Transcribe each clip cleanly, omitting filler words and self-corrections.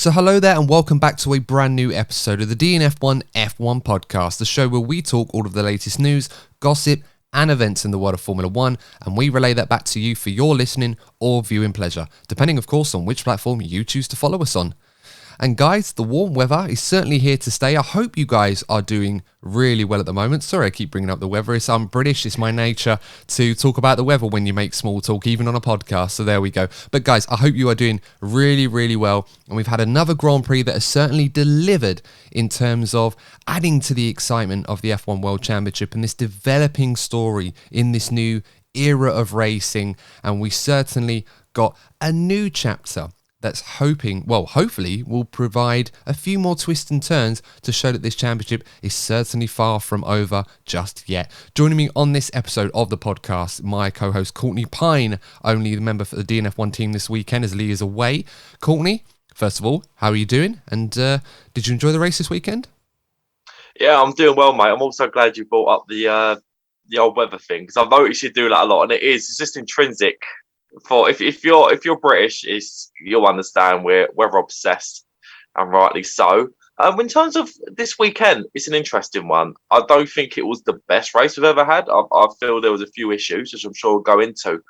So hello there and welcome back to a brand new episode of the DNF1 F1 podcast, the show where we talk all of the latest news, gossip and events in the world of Formula 1 and we relay that back to you for your listening or viewing pleasure, depending of course on which platform you choose to follow us on. And guys, the warm weather is certainly here to stay. I hope you guys are doing really well at the moment. Sorry, I keep bringing up the weather. I'm British. It's my nature to talk about the weather when you make small talk, even on a podcast. So there we go. But guys, I hope you are doing really, really well. And we've had another Grand Prix that has certainly delivered in terms of adding to the excitement of the F1 World Championship and this developing story in this new era of racing. And we certainly got a new chapter that's hopefully will provide a few more twists and turns to show that this championship is certainly far from over just yet. Joining me on this episode of the podcast, my co-host Courtney Pine, only the member for the DNF1 team this weekend as Lee is away. Courtney, first of all, how are you doing? And did you enjoy the race this weekend? Yeah, I'm doing well, mate. I'm also glad you brought up the old weather thing because I've noticed you do that a lot, and it's just intrinsic. For if you're British, you'll understand we're weather obsessed, and rightly so. In terms of this weekend, it's an interesting one. I don't think it was the best race we've ever had. I feel there was a few issues, which I'm sure we'll go into.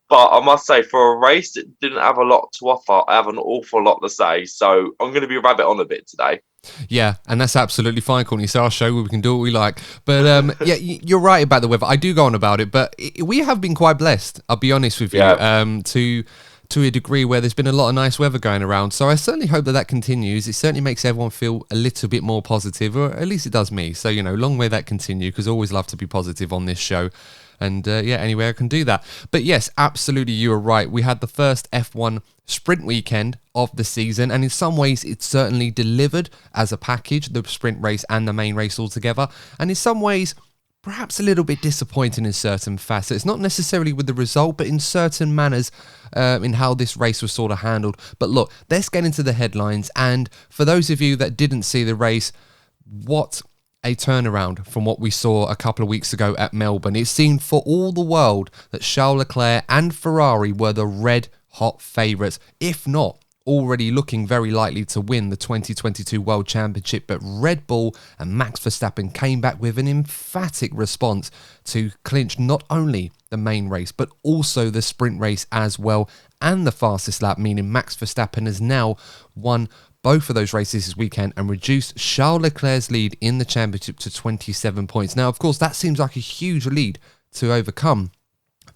But I must say, for a race that didn't have a lot to offer, I have an awful lot to say. So I'm going to be rabbit on a bit today. Yeah, and that's absolutely fine, Courtney. It's our show where we can do what we like. But yeah, you're right about the weather. I do go on about it, but we have been quite blessed, I'll be honest with you, to a degree where there's been a lot of nice weather going around. So I certainly hope that continues. It certainly makes everyone feel a little bit more positive, or at least it does me. So, long may that continue, because I always love to be positive on this show. And anyway, I can do that. But yes, absolutely, you are right. We had the first F1 sprint weekend of the season, and in some ways it certainly delivered as a package, the sprint race and the main race altogether. And in some ways, perhaps a little bit disappointing in certain facets, not necessarily with the result, but in certain manners in how this race was sort of handled. But look, let's get into the headlines. And for those of you that didn't see the race, what a turnaround from what we saw a couple of weeks ago at Melbourne. It seemed for all the world that Charles Leclerc and Ferrari were the red hot favourites, if not already looking very likely to win the 2022 World Championship. But Red Bull and Max Verstappen came back with an emphatic response to clinch not only the main race, but also the sprint race as well, and the fastest lap, meaning Max Verstappen has now won both of those races this weekend and reduced Charles Leclerc's lead in the championship to 27 points. Now, of course, that seems like a huge lead to overcome,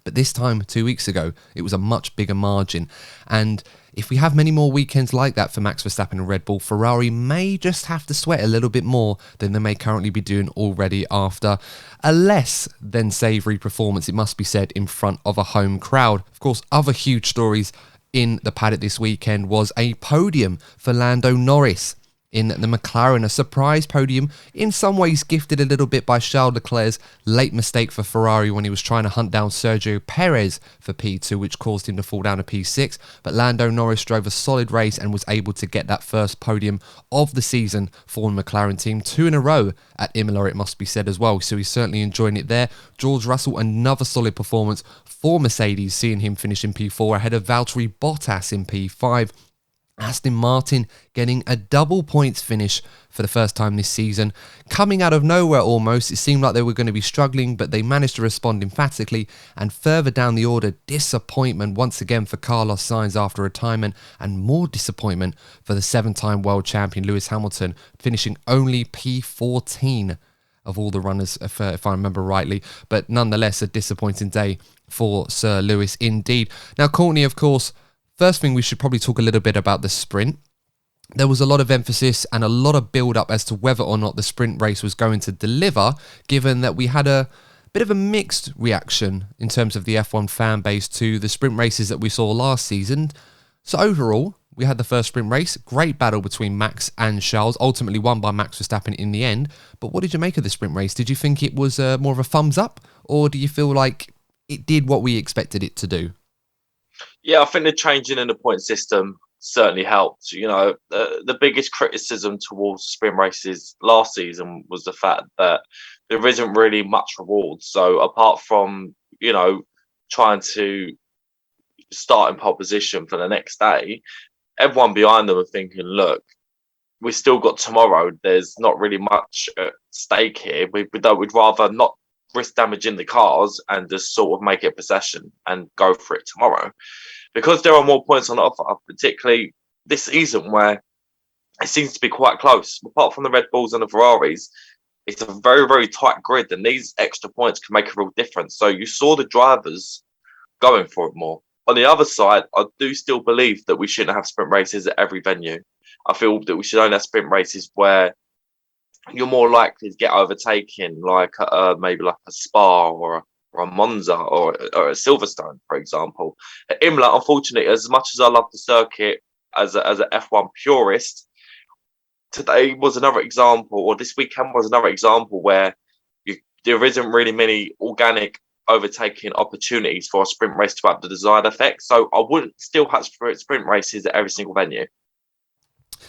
but this time, 2 weeks ago, it was a much bigger margin. And if we have many more weekends like that for Max Verstappen and Red Bull, Ferrari may just have to sweat a little bit more than they may currently be doing already after a less than savoury performance, it must be said, in front of a home crowd. Of course, other huge stories in the paddock this weekend was a podium for Lando Norris in the McLaren, a surprise podium, in some ways gifted a little bit by Charles Leclerc's late mistake for Ferrari when he was trying to hunt down Sergio Perez for P2, which caused him to fall down to P6. But Lando Norris drove a solid race and was able to get that first podium of the season for the McLaren team, 2 in a row at Imola, it must be said as well. So he's certainly enjoying it there. George Russell, another solid performance for Mercedes, seeing him finish in P4 ahead of Valtteri Bottas in P5. Aston Martin getting a double points finish for the first time this season. Coming out of nowhere almost, it seemed like they were going to be struggling, but they managed to respond emphatically. And further down the order, disappointment once again for Carlos Sainz after retirement, and more disappointment for the 7-time world champion Lewis Hamilton, finishing only P14 of all the runners, if I remember rightly. But nonetheless, a disappointing day for Sir Lewis indeed. Now, Courtney, of course, first thing, we should probably talk a little bit about the sprint. There was a lot of emphasis and a lot of build-up as to whether or not the sprint race was going to deliver, given that we had a bit of a mixed reaction in terms of the F1 fan base to the sprint races that we saw last season. So overall, we had the first sprint race, great battle between Max and Charles, ultimately won by Max Verstappen in the end. But what did you make of the sprint race? Did you think it was more of a thumbs up, or do you feel like it did what we expected it to do? Yeah, I think the changing in the point system certainly helped. The biggest criticism towards sprint races last season was the fact that there isn't really much reward. So apart from, trying to start in pole position for the next day, everyone behind them are thinking, look, we still got tomorrow. There's not really much at stake here. We'd rather not risk damaging the cars and just sort of make it a possession and go for it tomorrow. Because there are more points on offer, particularly this season where it seems to be quite close. Apart from the Red Bulls and the Ferraris, it's a very, very tight grid, and these extra points can make a real difference. So you saw the drivers going for it more. On the other side, I do still believe that we shouldn't have sprint races at every venue. I feel that we should only have sprint races where you're more likely to get overtaken, like maybe like a Spa or a Monza or a Silverstone, for example. At Imola, unfortunately, as much as I love the circuit as a F1 purist, today was another example, or this weekend was another example where there isn't really many organic overtaking opportunities for a sprint race to have the desired effect. So I wouldn't still have sprint races at every single venue.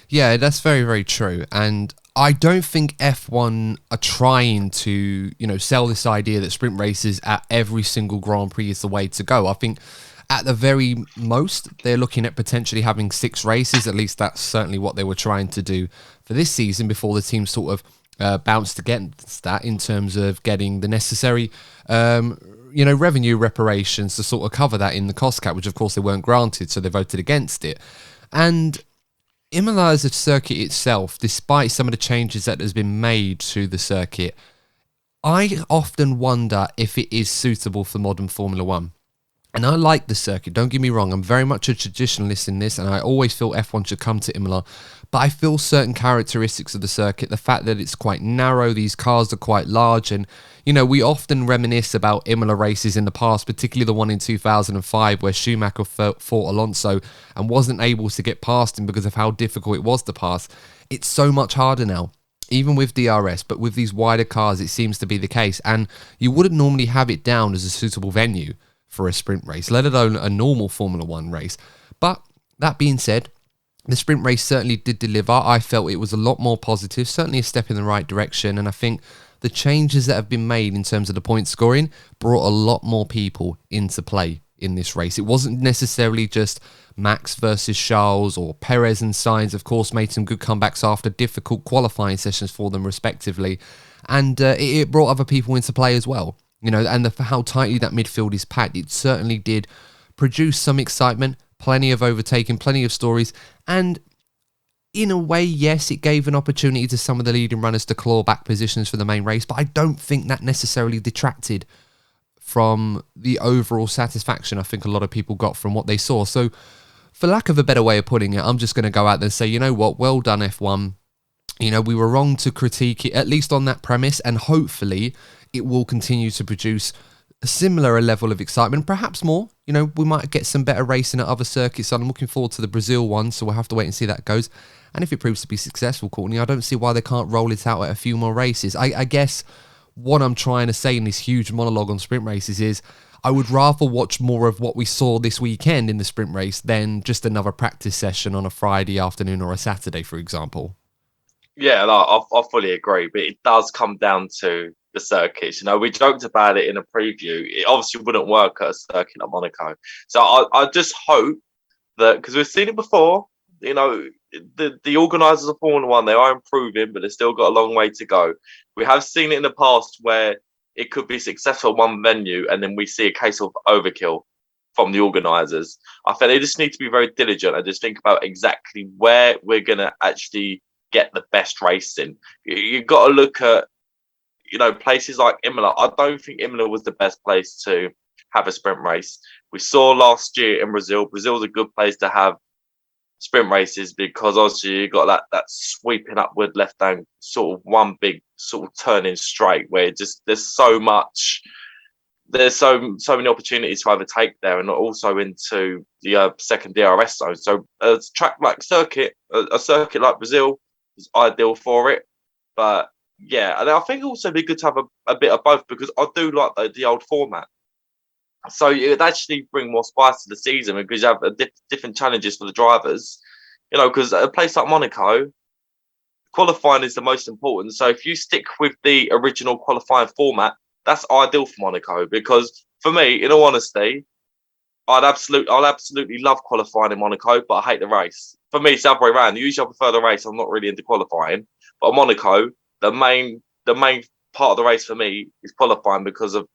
Yeah, that's very, very true. And I don't think F1 are trying to, sell this idea that sprint races at every single Grand Prix is the way to go. I think at the very most, they're looking at potentially having 6 races. At least that's certainly what they were trying to do for this season before the team sort of bounced against that in terms of getting the necessary, revenue reparations to sort of cover that in the cost cap, which of course they weren't granted, so they voted against it. And Imola as a circuit itself, despite some of the changes that has been made to the circuit, I often wonder if it is suitable for modern Formula One. And I like the circuit, don't get me wrong, I'm very much a traditionalist in this, and I always feel F1 should come to Imola, but I feel certain characteristics of the circuit, the fact that it's quite narrow, these cars are quite large, and, we often reminisce about Imola races in the past, particularly the one in 2005 where Schumacher fought Alonso and wasn't able to get past him because of how difficult it was to pass. It's so much harder now, even with DRS, but with these wider cars, it seems to be the case, and you wouldn't normally have it down as a suitable venue for a sprint race, let alone a normal Formula One race. But that being said, the sprint race certainly did deliver. I felt it was a lot more positive, certainly a step in the right direction, and I think the changes that have been made in terms of the point scoring brought a lot more people into play in this race. It wasn't necessarily just Max versus Charles, or Perez and Sainz, of course, made some good comebacks after difficult qualifying sessions for them respectively, and it brought other people into play as well. And for how tightly that midfield is packed, it certainly did produce some excitement, plenty of overtaking, plenty of stories, and in a way, yes, it gave an opportunity to some of the leading runners to claw back positions for the main race, but I don't think that necessarily detracted from the overall satisfaction I think a lot of people got from what they saw. So, for lack of a better way of putting it, I'm just going to go out there and say, you know what, well done F1. We were wrong to critique it, at least on that premise, and hopefully it will continue to produce a similar level of excitement, perhaps more. We might get some better racing at other circuits. I'm looking forward to the Brazil one, so we'll have to wait and see how that goes. And if it proves to be successful, Courtney, I don't see why they can't roll it out at a few more races. I guess what I'm trying to say in this huge monologue on sprint races is I would rather watch more of what we saw this weekend in the sprint race than just another practice session on a Friday afternoon or a Saturday, for example. Yeah, I fully agree, but it does come down to the circuits. We joked about it in a preview. It obviously wouldn't work at a circuit like Monaco. So I just hope that, because we've seen it before, the organisers of Formula One, they are improving, but they've still got a long way to go. We have seen it in the past where it could be successful at one venue, and then we see a case of overkill from the organisers. I think they just need to be very diligent and just think about exactly where we're going to actually get the best racing. You've got to look at, places like Imola. I don't think Imola was the best place to have a sprint race. We saw last year in Brazil. Brazil's a good place to have sprint races because obviously you got that sweeping upward left hand sort of one big sort of turning straight where there's so many opportunities to overtake there, and also into the second DRS zone. So a track like a circuit like Brazil is ideal for it. But yeah, and I think also be good to have a bit of both, because I do like the old format. So it'd actually bring more spice to the season because you have different challenges for the drivers. Because a place like Monaco, qualifying is the most important. So if you stick with the original qualifying format, that's ideal for Monaco. Because for me, in all honesty, I'll absolutely love qualifying in Monaco, but I hate the race. For me, it's the other way around. Usually I prefer the race. I'm not really into qualifying. But at Monaco, the main part of the race for me is qualifying because of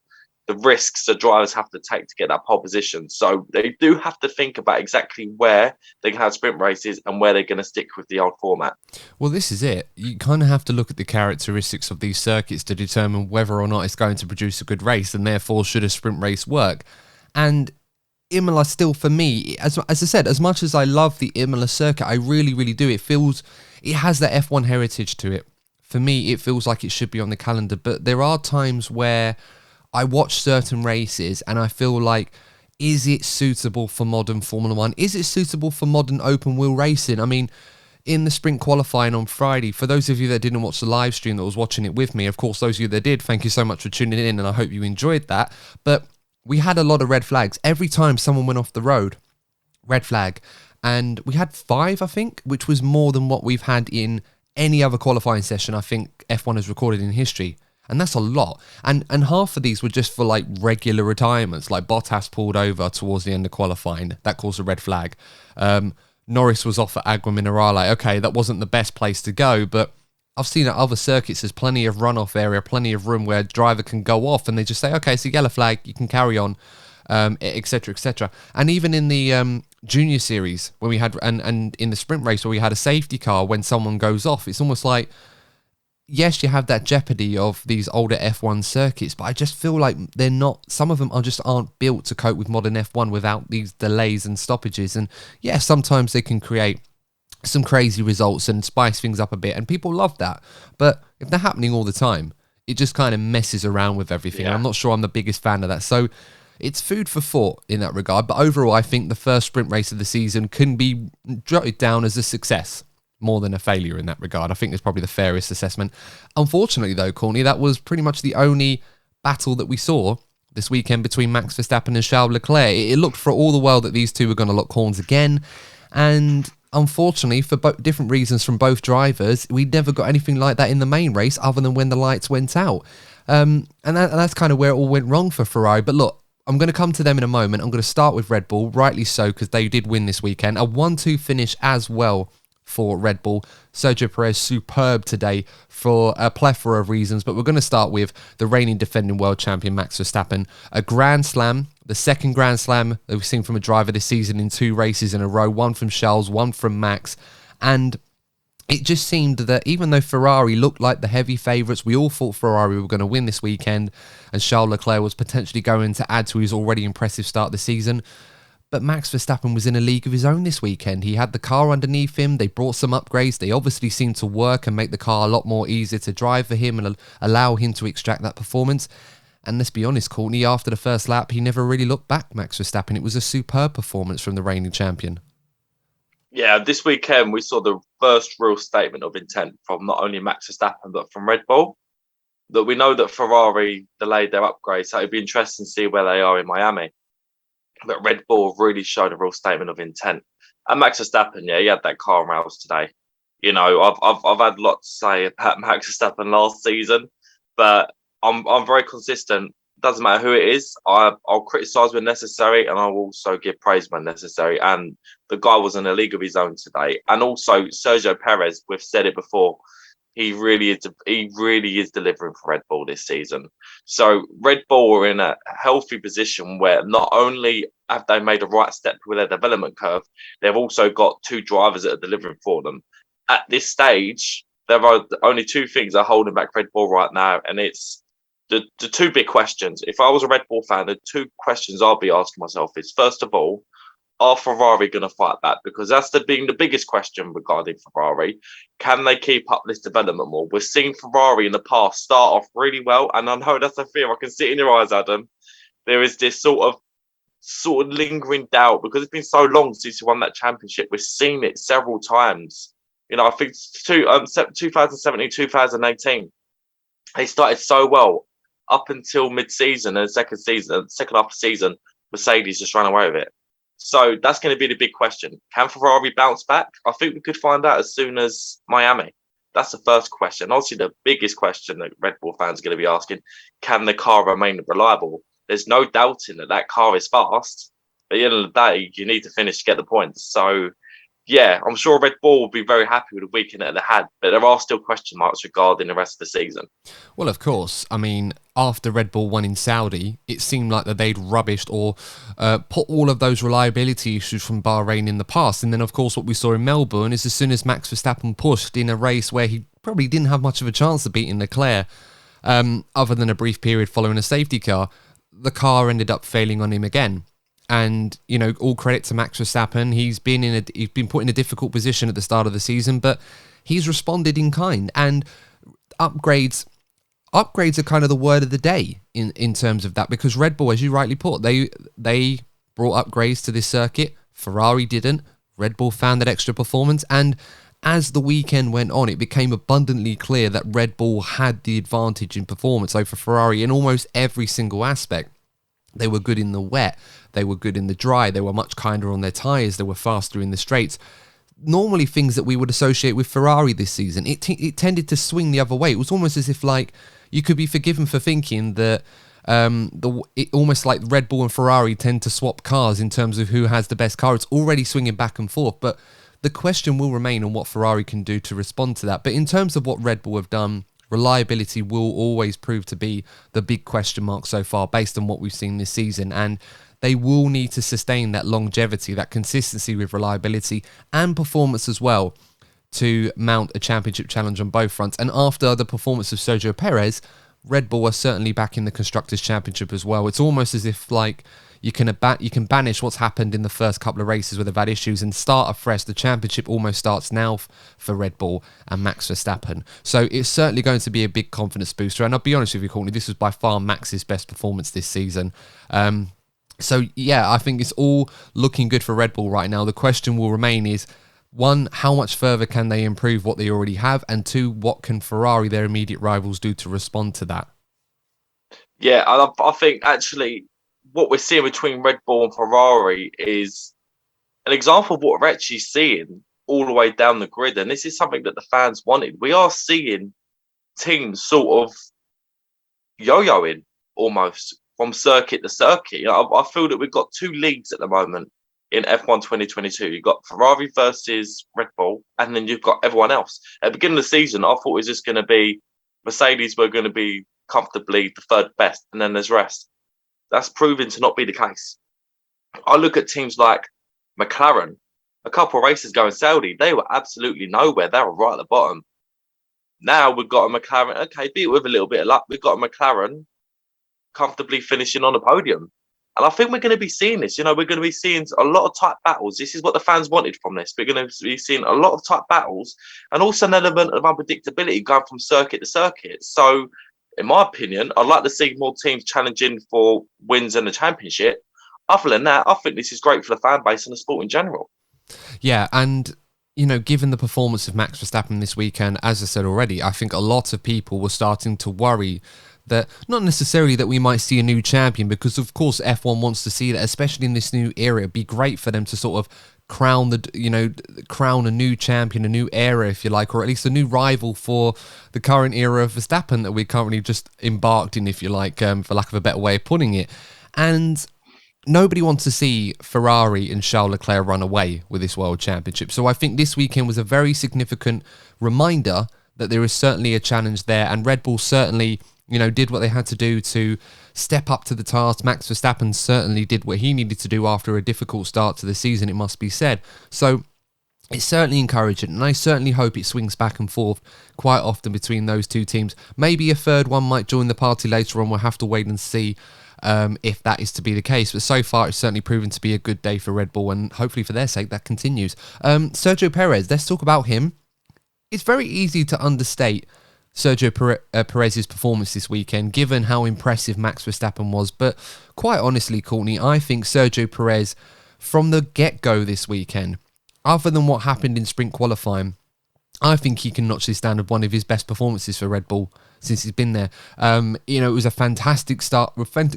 the risks the drivers have to take to get that pole position. So they do have to think about exactly where they can have sprint races and where they're going to stick with the old format. Well, this is it. You kind of have to look at the characteristics of these circuits to determine whether or not it's going to produce a good race, and therefore should a sprint race work. And Imola still, for me, as I said, as much as I love the Imola circuit, I really, really do. It has that F1 heritage to it. For me, it feels like it should be on the calendar, but there are times where I watch certain races and I feel like, is it suitable for modern Formula One? Is it suitable for modern open wheel racing? I mean, in the sprint qualifying on Friday, for those of you that didn't watch the live stream that was watching it with me, of course, those of you that did, thank you so much for tuning in, and I hope you enjoyed that. But we had a lot of red flags. Every time someone went off the road, red flag. And we had 5, I think, which was more than what we've had in any other qualifying session I think F1 has recorded in history. And that's a lot. And half of these were just for like regular retirements, like Bottas pulled over towards the end of qualifying. That caused a red flag. Norris was off at Agua Minerale. Okay, that wasn't the best place to go, but I've seen at other circuits there's plenty of runoff area, plenty of room where a driver can go off and they just say, okay, it's a yellow flag, you can carry on, etc., etc. And even in the junior series, when we had, and in the sprint race where we had a safety car, when someone goes off, it's almost like, yes, you have that jeopardy of these older F1 circuits, but I just feel like they're not, some of them aren't built to cope with modern F1 without these delays and stoppages. And yeah, sometimes they can create some crazy results and spice things up a bit, and people love that. But if they're happening all the time, it just kind of messes around with everything. Yeah. I'm not sure I'm the biggest fan of that. So it's food for thought in that regard. But overall, I think the first sprint race of the season can be jotted down as a success more than a failure in that regard. I think that's probably the fairest assessment. Unfortunately, though, Courtney, that was pretty much the only battle that we saw this weekend between Max Verstappen and Charles Leclerc. It looked for all the world that these two were going to lock horns again. And unfortunately, for different reasons from both drivers, we never got anything like that in the main race other than when the lights went out. And that's kind of where it all went wrong for Ferrari. But look, I'm going to come to them in a moment. I'm going to start with Red Bull, rightly so, because they did win this weekend. A 1-2 finish as well for Red Bull. Sergio Perez, superb today for a plethora of reasons, but we're going to start with the reigning defending world champion Max Verstappen. A Grand Slam, the second Grand Slam that we've seen from a driver this season in 2 races in a row, one from Charles, one from Max, and it just seemed that even though Ferrari looked like the heavy favourites, we all thought Ferrari were going to win this weekend, and Charles Leclerc was potentially going to add to his already impressive start of the season. But Max Verstappen was in a league of his own this weekend. He had the car underneath him. They brought some upgrades. They obviously seemed to work and make the car a lot more easier to drive for him and allow him to extract that performance. And let's be honest, Courtney, after the first lap, he never really looked back, Max Verstappen. It was a superb performance from the reigning champion. Yeah, this weekend we saw the first real statement of intent from not only Max Verstappen, but from Red Bull. That we know that Ferrari delayed their upgrade, so it'd be interesting to see where they are in Miami. But Red Bull really showed a real statement of intent. And Max Verstappen, yeah, he had that car on rails today. You know, I've had a lot to say about Max Verstappen last season, but I'm very consistent. Doesn't matter who it is. I'll criticise when necessary, and I'll also give praise when necessary. And the guy was in a league of his own today. And also Sergio Perez, we've said it before. He really is delivering for Red Bull this season. So Red Bull are in a healthy position where not only have they made a right step with their development curve, they've also got 2 drivers that are delivering for them. At this stage, there are only 2 things that are holding back Red Bull right now, and it's the 2 big questions. If I was a Red Bull fan, the 2 questions I'll be asking myself is, first of all, are Ferrari going to fight back? Because that's being the biggest question regarding Ferrari. Can they keep up this development more? We've seen Ferrari in the past start off really well, and I know that's a fear. I can see it in your eyes, Adam. There is this sort of lingering doubt because it's been so long since he won that championship. We've seen it several times. You know, I think 2017, 2018, they started so well up until mid-season and second half of the season, Mercedes just ran away with it. So that's going to be the big question. Can Ferrari bounce back? I think we could find out as soon as Miami. That's the first question. Obviously, the biggest question that Red Bull fans are going to be asking, can the car remain reliable? There's no doubting that car is fast. But at the end of the day, you need to finish to get the points. So yeah, I'm sure Red Bull will be very happy with the weekend that they had, but there are still question marks regarding the rest of the season. Well, of course. I mean, after Red Bull won in Saudi, it seemed like that they'd rubbished or put all of those reliability issues from Bahrain in the past. And then, of course, what we saw in Melbourne is as soon as Max Verstappen pushed in a race where he probably didn't have much of a chance of beating Leclerc, other than a brief period following a safety car, the car ended up failing on him again. And, you know, all credit to Max Verstappen. He's been put in a difficult position at the start of the season, but he's responded in kind. And upgrades are kind of the word of the day in terms of that, because Red Bull, as you rightly put, they brought upgrades to this circuit. Ferrari didn't. Red Bull found that extra performance, and as the weekend went on, it became abundantly clear that Red Bull had the advantage in performance over Ferrari in almost every single aspect. They were good in the wet, they were good in the dry, they were much kinder on their tyres, they were faster in the straights. Normally things that we would associate with Ferrari this season, it tended to swing the other way. It was almost as if like you could be forgiven for thinking that almost like Red Bull and Ferrari tend to swap cars in terms of who has the best car. It's already swinging back and forth, but the question will remain on what Ferrari can do to respond to that. But in terms of what Red Bull have done, reliability will always prove to be the big question mark so far based on what we've seen this season, and they will need to sustain that longevity, that consistency with reliability and performance as well to mount a championship challenge on both fronts. And after the performance of Sergio Perez, Red Bull are certainly back in the Constructors' Championship as well. It's almost as if like you can banish what's happened in the first couple of races where they've had issues and start afresh. The championship almost starts now for Red Bull and Max Verstappen. So it's certainly going to be a big confidence booster. And I'll be honest with you, Courtney, this was by far Max's best performance this season. So yeah, I think it's all looking good for Red Bull right now. The question will remain is, one, how much further can they improve what they already have? And two, what can Ferrari, their immediate rivals, do to respond to that? Yeah, I think actually what we're seeing between Red Bull and Ferrari is an example of what we're actually seeing all the way down the grid. And this is something that the fans wanted. We are seeing teams sort of yo-yoing almost from circuit to circuit. You know, I feel that we've got two leagues at the moment in F1 2022. You've got Ferrari versus Red Bull, and then you've got everyone else. At the beginning of the season, I thought it was just going to be Mercedes were going to be comfortably the third best, and then there's rest. That's proven to not be the case. I look at teams like McLaren, a couple of races ago in Saudi, they were absolutely nowhere. They were right at the bottom. Now we've got a McLaren, okay, beat it with a little bit of luck. We've got a McLaren comfortably finishing on the podium. And I think we're going to be seeing this. You know, we're going to be seeing a lot of tight battles. This is what the fans wanted from this. We're going to be seeing a lot of tight battles and also an element of unpredictability going from circuit to circuit. So, in my opinion, I'd like to see more teams challenging for wins in the championship. Other than that, I think this is great for the fan base and the sport in general. Yeah, and you know, given the performance of Max Verstappen this weekend, as I said already, I think a lot of people were starting to worry that not necessarily that we might see a new champion, because of course F1 wants to see that, especially in this new era. It'd be great for them to sort of crown a new champion, a new era, if you like, or at least a new rival for the current era of Verstappen that we're currently just embarked in, if you like, for lack of a better way of putting it. And nobody wants to see Ferrari and Charles Leclerc run away with this World Championship. So I think this weekend was a very significant reminder that there is certainly a challenge there, and Red Bull certainly, you know, did what they had to do to step up to the task. Max Verstappen certainly did what he needed to do after a difficult start to the season, it must be said. So it's certainly encouraging, and I certainly hope it swings back and forth quite often between those two teams. Maybe a third one might join the party later on. We'll have to wait and see if that is to be the case. But so far, it's certainly proven to be a good day for Red Bull, and hopefully for their sake, that continues. Sergio Perez, let's talk about him. It's very easy to understate Sergio Perez's performance this weekend, given how impressive Max Verstappen was. But quite honestly, Courtney, I think Sergio Perez, from the get-go this weekend, other than what happened in sprint qualifying, I think he can notch this down as one of his best performances for Red Bull since he's been there. You know, it was a fantastic start,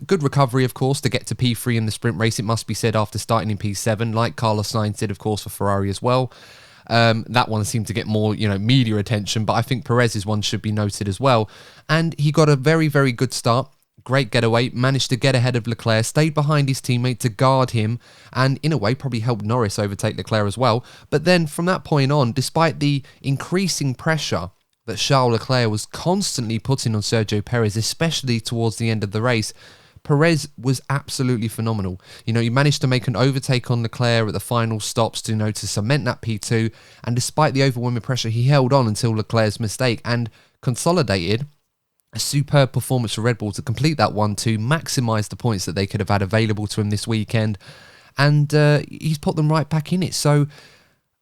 good recovery, of course, to get to P3 in the sprint race, it must be said, after starting in P7, like Carlos Sainz did, of course, for Ferrari as well. That one seemed to get more, you know, media attention, but I think Perez's one should be noted as well. And he got a very, very good start, great getaway, managed to get ahead of Leclerc, stayed behind his teammate to guard him, and in a way probably helped Norris overtake Leclerc as well. But then from that point on, despite the increasing pressure that Charles Leclerc was constantly putting on Sergio Perez, especially towards the end of the race, Perez was absolutely phenomenal. You know, he managed to make an overtake on Leclerc at the final stops to cement that P2. And despite the overwhelming pressure, he held on until Leclerc's mistake and consolidated a superb performance for Red Bull to complete that 1-2, maximise the points that they could have had available to him this weekend. And he's put them right back in it. So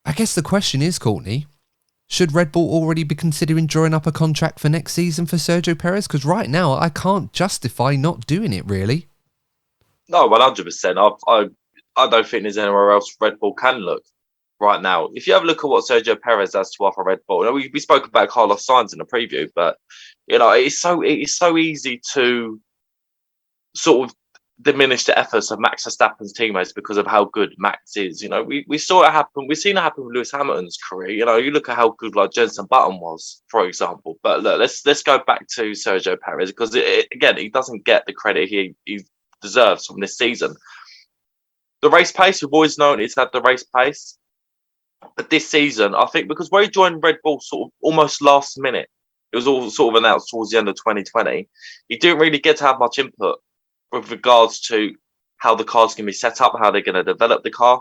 I guess the question is, Courtney, should Red Bull already be considering drawing up a contract for next season for Sergio Perez? Because right now, I can't justify not doing it, really. No, 100%. I don't think there's anywhere else Red Bull can look right now. If you have a look at what Sergio Perez has to offer Red Bull, we spoke about Carlos Sainz in the preview, but it's so easy to sort of diminish the efforts of Max Verstappen's teammates because of how good Max is. We saw it happen. We've seen it happen with Lewis Hamilton's career. You look at how good like Jenson Button was, for example. But look, let's go back to Sergio Perez because again, he doesn't get the credit he deserves from this season. The race pace, we've always known it's had the race pace, but this season, I think because where he joined Red Bull sort of almost last minute, it was all sort of announced towards the end of 2020. He didn't really get to have much input with regards to how the car's going to be set up, how they're going to develop the car.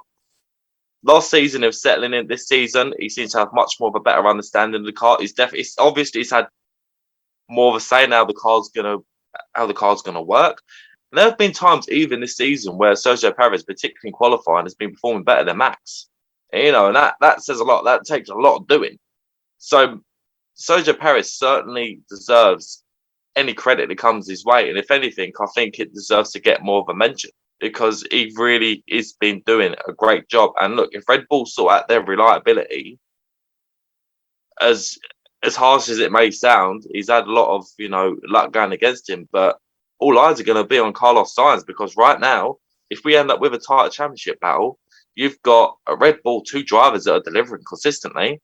Last season, of settling in this season, he seems to have much more of a better understanding of the car. It's obviously he's had more of a say now how the car's going to work. And there have been times even this season where Sergio Perez, particularly in qualifying, has been performing better than Max. And that says a lot. That takes a lot of doing. So Sergio Perez certainly deserves any credit that comes his way. And if anything, I think it deserves to get more of a mention because he really has been doing a great job. And look, if Red Bull sort out their reliability, as harsh as it may sound, he's had a lot of, luck going against him. But all eyes are going to be on Carlos Sainz because right now, if we end up with a tighter championship battle, you've got a Red Bull, 2 drivers that are delivering consistently.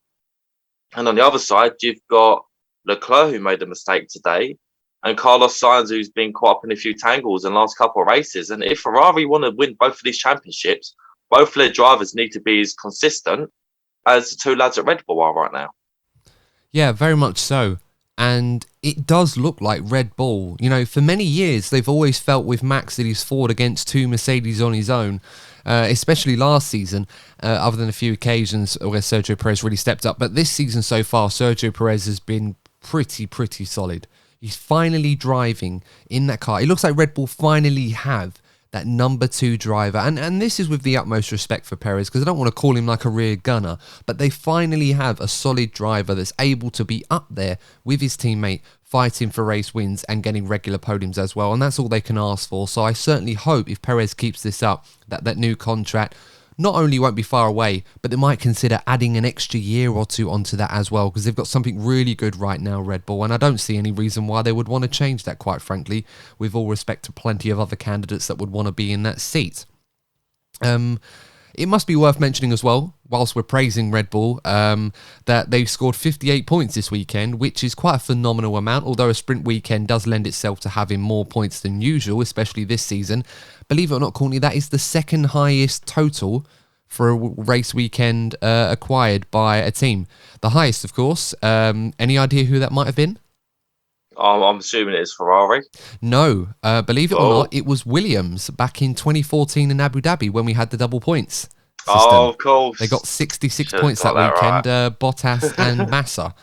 And on the other side, you've got Leclerc, who made a mistake today, and Carlos Sainz, who's been caught up in a few tangles in the last couple of races. And if Ferrari want to win both of these championships, both of their drivers need to be as consistent as the 2 lads at Red Bull are right now. Yeah, very much so. And it does look like Red Bull. For many years, they've always felt with Max that he's fought against 2 Mercedes on his own, especially last season, other than a few occasions where Sergio Perez really stepped up. But this season so far, Sergio Perez has been pretty solid. He's finally driving in that car. It looks like Red Bull finally have that number 2 driver. And this is with the utmost respect for Perez, because I don't want to call him like a rear gunner, but they finally have a solid driver that's able to be up there with his teammate, fighting for race wins and getting regular podiums as well. And that's all they can ask for. So I certainly hope if Perez keeps this up, that new contract not only won't be far away, but they might consider adding an extra year or 2 onto that as well, because they've got something really good right now, Red Bull, and I don't see any reason why they would want to change that, quite frankly, with all respect to plenty of other candidates that would want to be in that seat. It must be worth mentioning as well, whilst we're praising Red Bull, that they've scored 58 points this weekend, which is quite a phenomenal amount, although a sprint weekend does lend itself to having more points than usual, especially this season. Believe it or not, Courtney, that is the second highest total for a race weekend acquired by a team. The highest, of course. Any idea who that might have been? I'm assuming it's Ferrari. No, believe it or not, it was Williams back in 2014 in Abu Dhabi when we had the double points system. Oh, of course. They got 66 points that weekend. Right. Bottas and Massa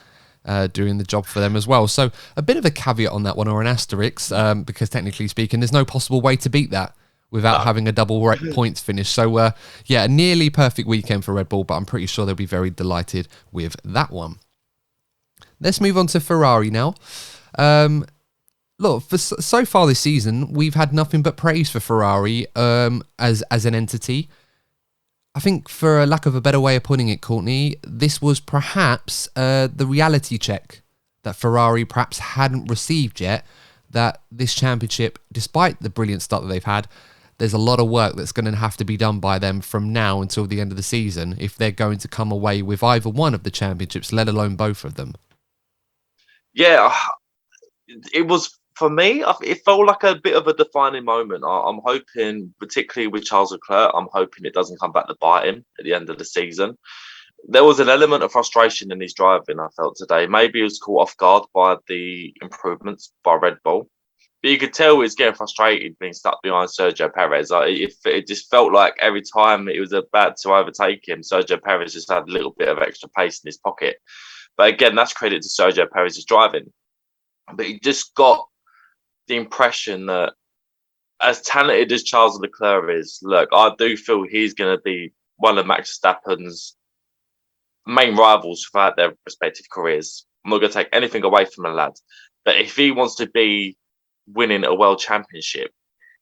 doing the job for them as well. So a bit of a caveat on that one, or an asterisk, because technically speaking, there's no possible way to beat that without having a double points finish. So, a nearly perfect weekend for Red Bull, but I'm pretty sure they'll be very delighted with that one. Let's move on to Ferrari now. Look, so far this season, we've had nothing but praise for Ferrari as an entity. I think, for a lack of a better way of putting it, Courtney, this was perhaps the reality check that Ferrari perhaps hadn't received yet, that this championship, despite the brilliant start that they've had, there's a lot of work that's going to have to be done by them from now until the end of the season if they're going to come away with either one of the championships, let alone both of them. Yeah, it was For me, it felt like a bit of a defining moment. I'm hoping, particularly with Charles Leclerc, I'm hoping it doesn't come back to bite him at the end of the season. There was an element of frustration in his driving, I felt today. Maybe he was caught off guard by the improvements by Red Bull. But you could tell he was getting frustrated being stuck behind Sergio Perez. It just felt like every time it was about to overtake him, Sergio Perez just had a little bit of extra pace in his pocket. But again, that's credit to Sergio Perez's driving. But he just got the impression that as talented as Charles Leclerc is, look, I do feel he's going to be one of Max Verstappen's main rivals throughout their respective careers. I'm not going to take anything away from the lad. But if he wants to be winning a world championship,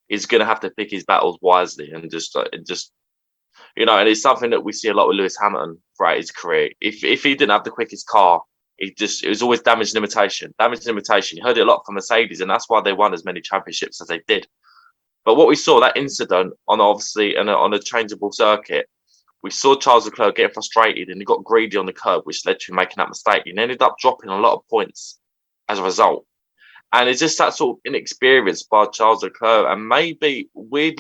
he's going to have to pick his battles wisely and just and it's something that we see a lot with Lewis Hamilton throughout his career. If he didn't have the quickest car, it was always damage limitation. You heard it a lot from Mercedes, and that's why they won as many championships as they did. But what we saw, that incident on a changeable circuit, we saw Charles Leclerc getting frustrated and he got greedy on the curb, which led to him making that mistake. He ended up dropping a lot of points as a result. And it's just that sort of inexperience by Charles Leclerc. And maybe, weird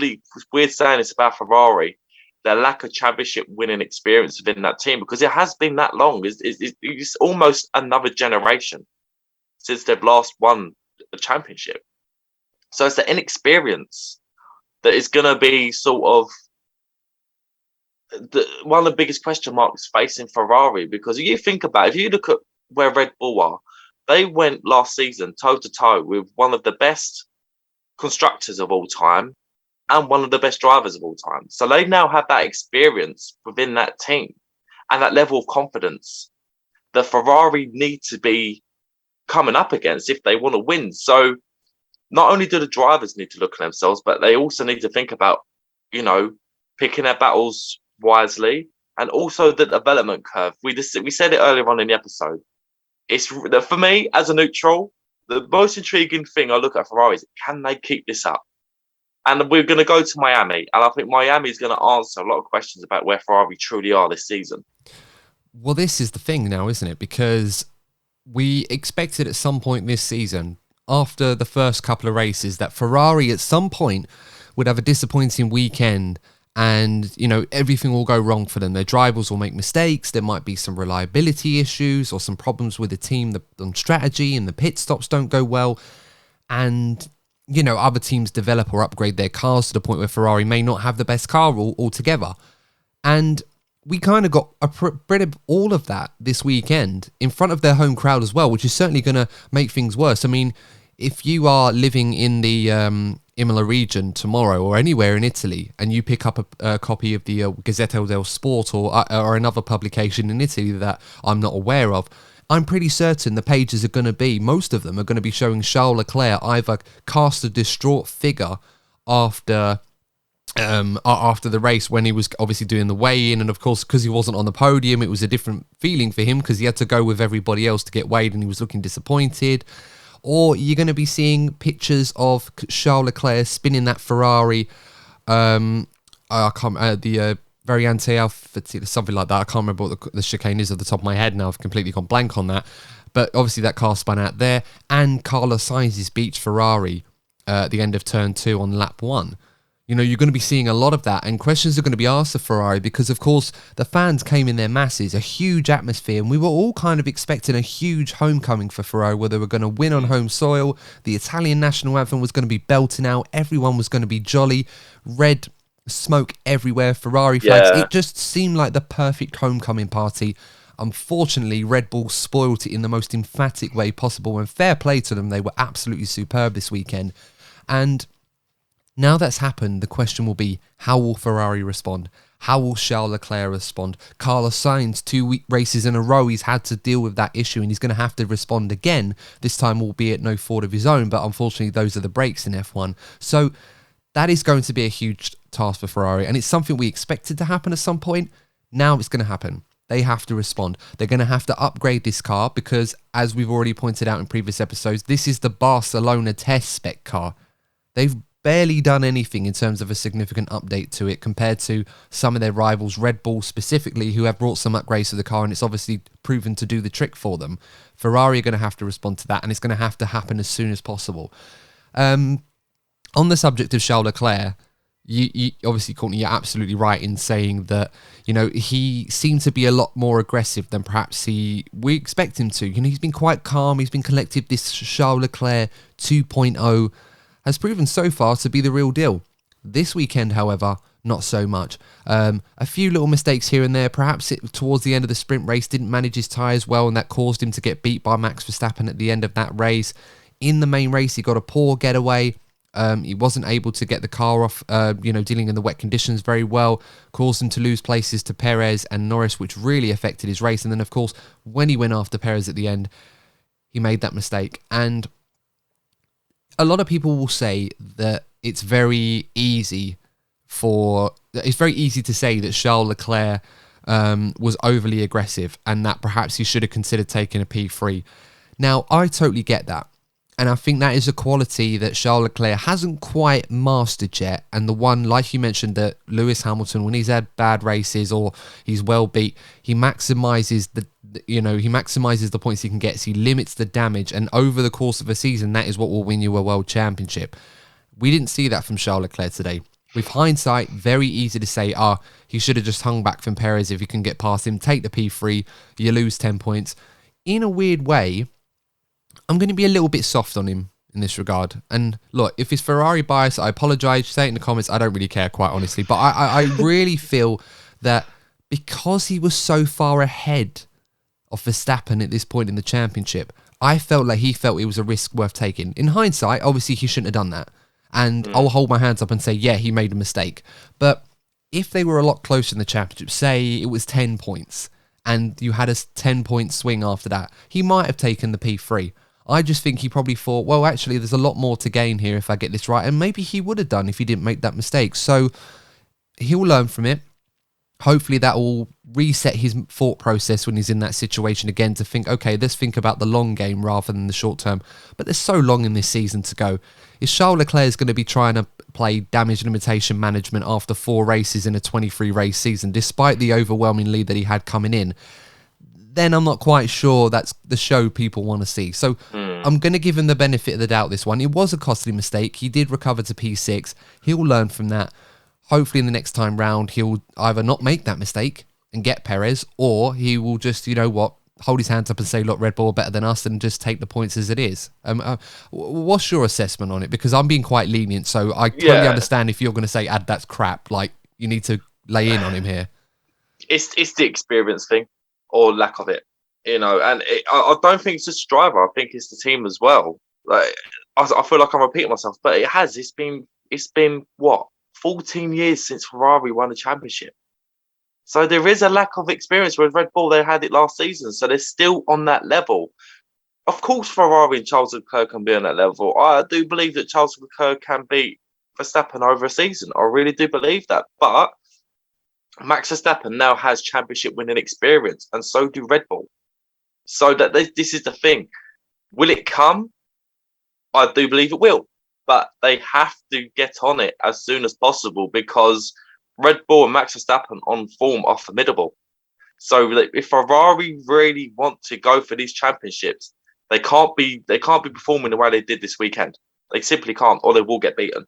saying it's about Ferrari, their lack of championship winning experience within that team, because it has been that long. It's almost another generation since they've last won a championship. So it's the inexperience that is going to be sort of one of the biggest question marks facing Ferrari, because if you look at where Red Bull are, they went last season toe to toe with one of the best constructors of all time and one of the best drivers of all time. So they now have that experience within that team and that level of confidence that Ferrari need to be coming up against if they want to win. So not only do the drivers need to look at themselves, but they also need to think about, picking their battles wisely, and also the development curve. We said it earlier on in the episode. It's for me as a neutral, the most intriguing thing I look at Ferrari is, can they keep this up? And we're going to go to Miami, and I think Miami is going to answer a lot of questions about where Ferrari truly are this season. Well, this is the thing now, isn't it? Because we expected at some point this season, after the first couple of races, that Ferrari at some point would have a disappointing weekend and, everything will go wrong for them. Their drivers will make mistakes. There might be some reliability issues or some problems with the team on strategy, and the pit stops don't go well. And, other teams develop or upgrade their cars to the point where Ferrari may not have the best car altogether. And we kind of got a bit of all of that this weekend in front of their home crowd as well, which is certainly going to make things worse. I mean, if you are living in the Imola region tomorrow or anywhere in Italy and you pick up a copy of the Gazzetta dello Sport or another publication in Italy that I'm not aware of, I'm pretty certain the pages are going to be, most of them are going to be showing Charles Leclerc either cast a distraught figure after the race when he was obviously doing the weigh-in, and of course because he wasn't on the podium it was a different feeling for him because he had to go with everybody else to get weighed and he was looking disappointed. Or you're going to be seeing pictures of Charles Leclerc spinning that Ferrari, the Variante Alpha, something like that. I can't remember what the chicane is off the top of my head now. I've completely gone blank on that. But obviously that car spun out there. And Carlos Sainz's beach Ferrari at the end of turn 2 on lap 1. You're going to be seeing a lot of that, and questions are going to be asked of Ferrari because, of course, the fans came in their masses, a huge atmosphere, and we were all kind of expecting a huge homecoming for Ferrari where they were going to win on home soil. The Italian national anthem was going to be belting out. Everyone was going to be jolly. Red smoke everywhere, Ferrari flags. Yeah. It just seemed like the perfect homecoming party. Unfortunately, Red Bull spoiled it in the most emphatic way possible, and fair play to them. They were absolutely superb this weekend. And now that's happened, the question will be, how will Ferrari respond? How will Charles Leclerc respond? Carlos Sainz, 2 races in a row, he's had to deal with that issue and he's going to have to respond again, this time albeit no fault of his own, but unfortunately those are the breaks in F1. So that is going to be a huge task for Ferrari, and it's something we expected to happen at some point. Now it's going to happen. They have to respond. They're going to have to upgrade this car because, as we've already pointed out in previous episodes, this is the Barcelona test spec car. They've barely done anything in terms of a significant update to it compared to some of their rivals, Red Bull specifically, who have brought some upgrades to the car, and it's obviously proven to do the trick for them. Ferrari are going to have to respond to that, and it's going to have to happen as soon as possible. On the subject of Charles Leclerc, you obviously, Courtney, you're absolutely right in saying that, he seemed to be a lot more aggressive than perhaps we expect him to. He's been quite calm, he's been collective. This Charles Leclerc 2.0 has proven so far to be the real deal. This weekend, however, not so much. A few little mistakes here and there. Perhaps towards the end of the sprint race didn't manage his tyres well, and that caused him to get beat by Max Verstappen at the end of that race. In the main race, he got a poor getaway. He wasn't able to get the car off, dealing in the wet conditions very well, caused him to lose places to Perez and Norris, which really affected his race. And then, of course, when he went after Perez at the end, he made that mistake. And a lot of people will say that it's very easy to say that Charles Leclerc was overly aggressive and that perhaps he should have considered taking a P3. Now, I totally get that. And I think that is a quality that Charles Leclerc hasn't quite mastered yet. And the one, like you mentioned, that Lewis Hamilton, when he's had bad races or he's well beat, he maximizes the points he can get. So he limits the damage. And over the course of a season, that is what will win you a world championship. We didn't see that from Charles Leclerc today. With hindsight, very easy to say, he should have just hung back from Perez if you can get past him. Take the P3, you lose 10 points. In a weird way, I'm going to be a little bit soft on him in this regard. And look, if it's Ferrari bias, I apologise. Say it in the comments. I don't really care, quite honestly. But I really feel that because he was so far ahead of Verstappen at this point in the championship, I felt like he felt it was a risk worth taking. In hindsight, obviously, he shouldn't have done that. And I'll hold my hands up and say, yeah, he made a mistake. But if they were a lot closer in the championship, say it was 10 points, and you had a 10-point swing after that, he might have taken the P3. I just think he probably thought, well, actually, there's a lot more to gain here if I get this right. And maybe he would have done if he didn't make that mistake. So he'll learn from it. Hopefully that will reset his thought process when he's in that situation again to think, okay, let's think about the long game rather than the short term. But there's so long in this season to go. If Charles Leclerc is going to be trying to play damage limitation management after 4 races in a 23-race season, despite the overwhelming lead that he had coming in, then I'm not quite sure that's the show people want to see. So I'm going to give him the benefit of the doubt this one. It was a costly mistake. He did recover to P6. He'll learn from that. Hopefully in the next time round, he'll either not make that mistake and get Perez, or he will just, hold his hands up and say, look, Red Bull are better than us, and just take the points as it is. What's your assessment on it? Because I'm being quite lenient, so I totally understand if you're going to say, that's crap. Like, you need to lay in on him here. It's the experience thing. Or lack of it, and I don't think it's just driver. I think it's the team as well. Like I feel like I'm repeating myself, but it's been what 14 years since Ferrari won the championship. So there is a lack of experience. With Red Bull, they had it last season, so they're still on that level. Of course, Ferrari and Charles Leclerc can be on that level. I do believe that Charles Leclerc can beat Verstappen over a season. I really do believe that, but Max Verstappen now has championship winning experience, and so do Red Bull. So that this is the thing. Will it come? I do believe it will. But they have to get on it as soon as possible, because Red Bull and Max Verstappen on form are formidable. So if Ferrari really want to go for these championships, they can't be performing the way they did this weekend. They simply can't, or they will get beaten.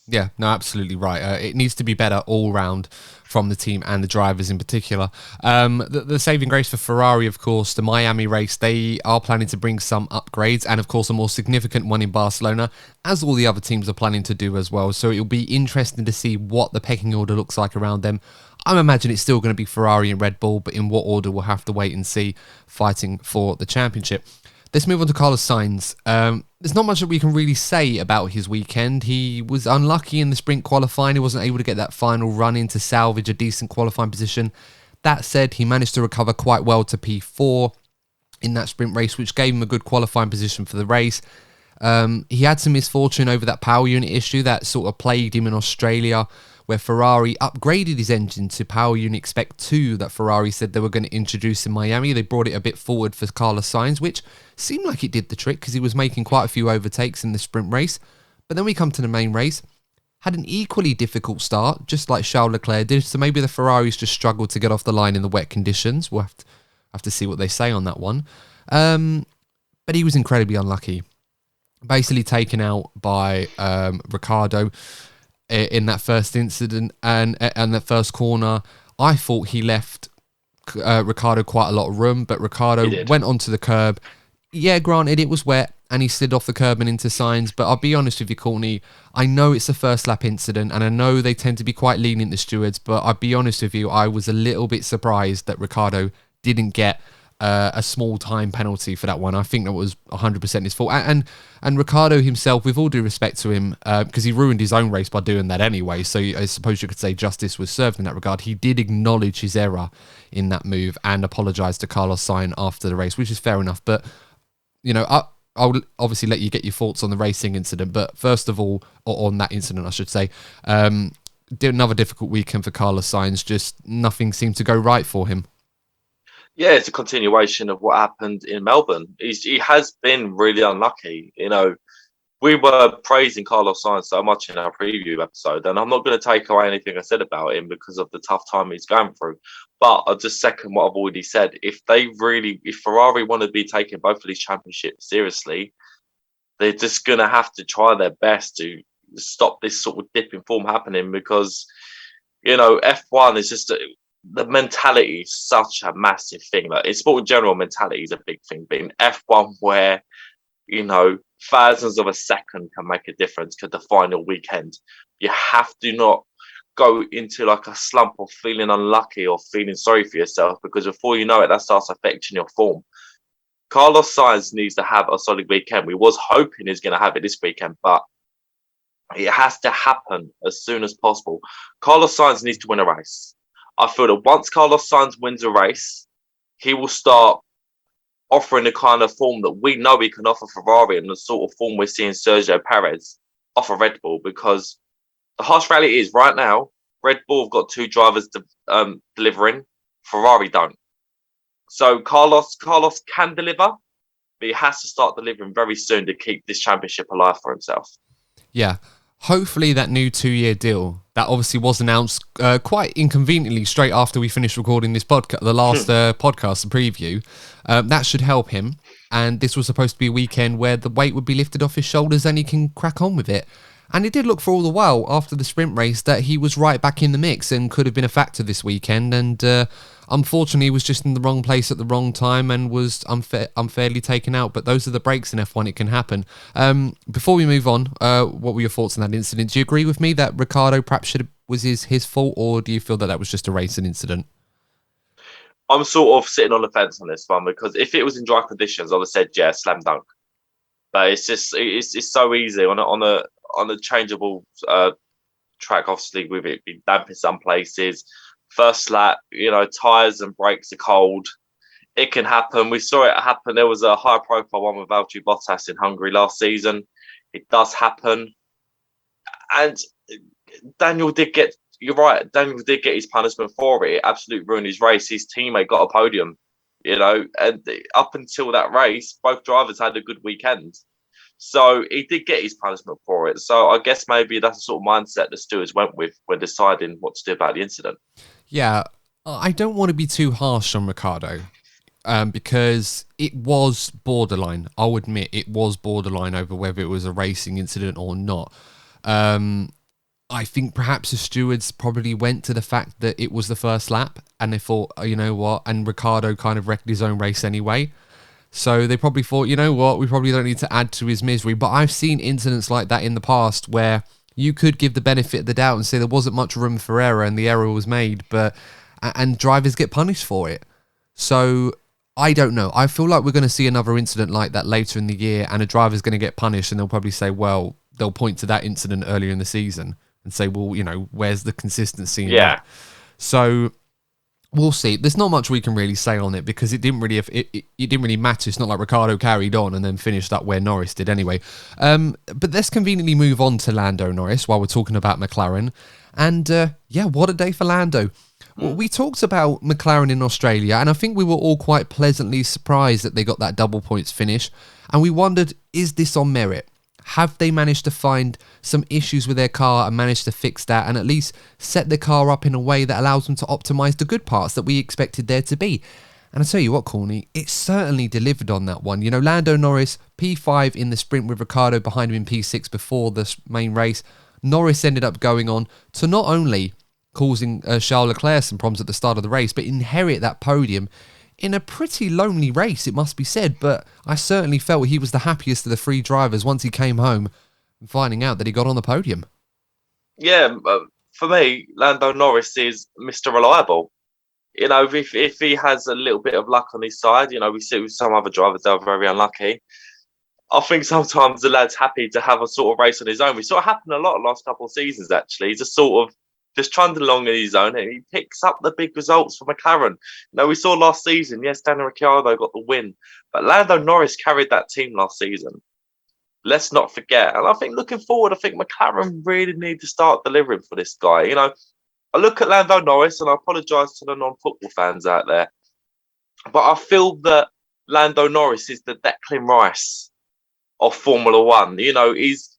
Yeah, no, absolutely right. It needs to be better all round from the team and the drivers in particular. The saving grace for Ferrari, of course, the Miami race, they are planning to bring some upgrades, and of course a more significant one in Barcelona, as all the other teams are planning to do as well. So it'll be interesting to see what the pecking order looks like around them. I imagine it's still going to be Ferrari and Red Bull, but in what order we'll have to wait and see, fighting for the championship. Let's move on to Carlos Sainz. There's not much that we can really say about his weekend. He was unlucky in the sprint qualifying. He wasn't able to get that final run in to salvage a decent qualifying position. That said, he managed to recover quite well to P4 in that sprint race, which gave him a good qualifying position for the race. He had some misfortune over that power unit issue that sort of plagued him in Australia, where Ferrari upgraded his engine to Power Unit Spec 2 that Ferrari said they were going to introduce in Miami. They brought it a bit forward for Carlos Sainz, which seemed like it did the trick because he was making quite a few overtakes in the sprint race. But then we come to the main race. Had an equally difficult start, just like Charles Leclerc did. So maybe the Ferraris just struggled to get off the line in the wet conditions. We'll have to see what they say on that one. But he was incredibly unlucky. Basically taken out by Ricciardo in that first incident and that first corner. I thought he left Ricciardo quite a lot of room, but Ricciardo went onto the curb. Yeah, granted, it was wet, and he slid off the curb and into Sainz, but I'll be honest with you, Courtney, I know it's a first lap incident, and I know they tend to be quite lenient, the stewards, but I'll be honest with you, I was a little bit surprised that Ricciardo didn't get a small time penalty for that one. I think that was 100% his fault. And Ricciardo himself, with all due respect to him, because he ruined his own race by doing that anyway, so I suppose you could say justice was served in that regard. He did acknowledge his error in that move and apologise to Carlos Sainz after the race, which is fair enough. But, you know, I'll obviously let you get your thoughts on the racing incident, but first of all, or on that incident, I should say, another difficult weekend for Carlos Sainz. Just nothing seemed to go right for him. Yeah, it's a continuation of what happened in Melbourne. He has been really unlucky. You know, we were praising Carlos Sainz so much in our preview episode, and I'm not going to take away anything I said about him because of the tough time he's going through. But I'll just second what I've already said. If Ferrari want to be taking both of these championships seriously, they're just going to have to try their best to stop this sort of dip in form happening because, you know, F1 is just the mentality is such a massive thing. Like, in sport in general, mentality is a big thing. But in F1, where, you know, thousands of a second can make a difference to the final weekend, you have to not go into like a slump of feeling unlucky or feeling sorry for yourself, because before you know it, that starts affecting your form. Carlos Sainz needs to have a solid weekend. We was hoping he's going to have it this weekend, but it has to happen as soon as possible. Carlos Sainz needs to win a race. I feel that once Carlos Sainz wins a race, he will start offering the kind of form that we know he can offer Ferrari and the sort of form we're seeing Sergio Perez offer Red Bull, because the harsh reality is right now, Red Bull have got two drivers delivering, Ferrari don't. So Carlos can deliver, but he has to start delivering very soon to keep this championship alive for himself. Yeah. Hopefully that new 2-year deal that obviously was announced quite inconveniently straight after we finished recording this podcast, the last podcast, the preview, that should help him. And this was supposed to be a weekend where the weight would be lifted off his shoulders and he can crack on with it. And it did look for all the while after the sprint race that he was right back in the mix and could have been a factor this weekend. And unfortunately, he was just in the wrong place at the wrong time and was unfairly taken out. But those are the breaks in F1. It can happen. Before we move on, what were your thoughts on that incident? Do you agree with me that Ricciardo perhaps was his fault, or do you feel that that was just a racing incident? I'm sort of sitting on the fence on this one, because if it was in dry conditions, I would have said, yeah, slam dunk. But it's just it's so easy on a changeable track, obviously, with it being damp in some places. First lap, you know, tyres and brakes are cold. It can happen. We saw it happen. There was a high-profile one with Valtteri Bottas in Hungary last season. It does happen. And Daniel did get, you're right, Daniel did get his punishment for it. It absolutely ruined his race. His teammate got a podium, you know, and up until that race, both drivers had a good weekend. So he did get his punishment for it. So I guess maybe that's the sort of mindset the stewards went with when deciding what to do about the incident. Yeah, I don't want to be too harsh on Ricciardo because it was borderline. I'll admit it was borderline over whether it was a racing incident or not. I think perhaps the stewards probably went to the fact that it was the first lap and they thought, oh, you know what, and Ricciardo kind of wrecked his own race anyway. So they probably thought, you know what, we probably don't need to add to his misery. But I've seen incidents like that in the past where you could give the benefit of the doubt and say there wasn't much room for error and the error was made, and drivers get punished for it. So I don't know. I feel like we're going to see another incident like that later in the year, and a driver's going to get punished, and they'll probably say, well, they'll point to that incident earlier in the season and say, well, you know, where's the consistency in that? So we'll see. There's not much we can really say on it because it didn't really matter. It's not like Ricciardo carried on and then finished up where Norris did anyway. But let's conveniently move on to Lando Norris while we're talking about McLaren. And yeah, what a day for Lando. Well, we talked about McLaren in Australia, and I think we were all quite pleasantly surprised that they got that double points finish. And we wondered, is this on merit? Have they managed to find some issues with their car and managed to fix that and at least set the car up in a way that allows them to optimise the good parts that we expected there to be? And I tell you what, Courtney, it certainly delivered on that one. You know, Lando Norris, P5 in the sprint with Ricciardo behind him in P6 before the main race. Norris ended up going on to not only causing Charles Leclerc some problems at the start of the race, but inherit that podium in a pretty lonely race, it must be said. But I certainly felt he was the happiest of the three drivers once he came home and finding out that he got on the podium. Yeah, for me, Lando Norris is Mr. Reliable. You know, if he has a little bit of luck on his side, you know, we see with some other drivers, they're very unlucky. I think sometimes the lad's happy to have a sort of race on his own. We saw it happen a lot the last couple of seasons, actually. He's just sort of just trundling along on his own and he picks up the big results for McLaren. You know, we saw last season, yes, Daniel Ricciardo got the win, but Lando Norris carried that team last season. Let's not forget. And I think looking forward, I think McLaren really need to start delivering for this guy. You know, I look at Lando Norris, and I apologise to the non-football fans out there, but I feel that Lando Norris is the Declan Rice of Formula One. You know, he's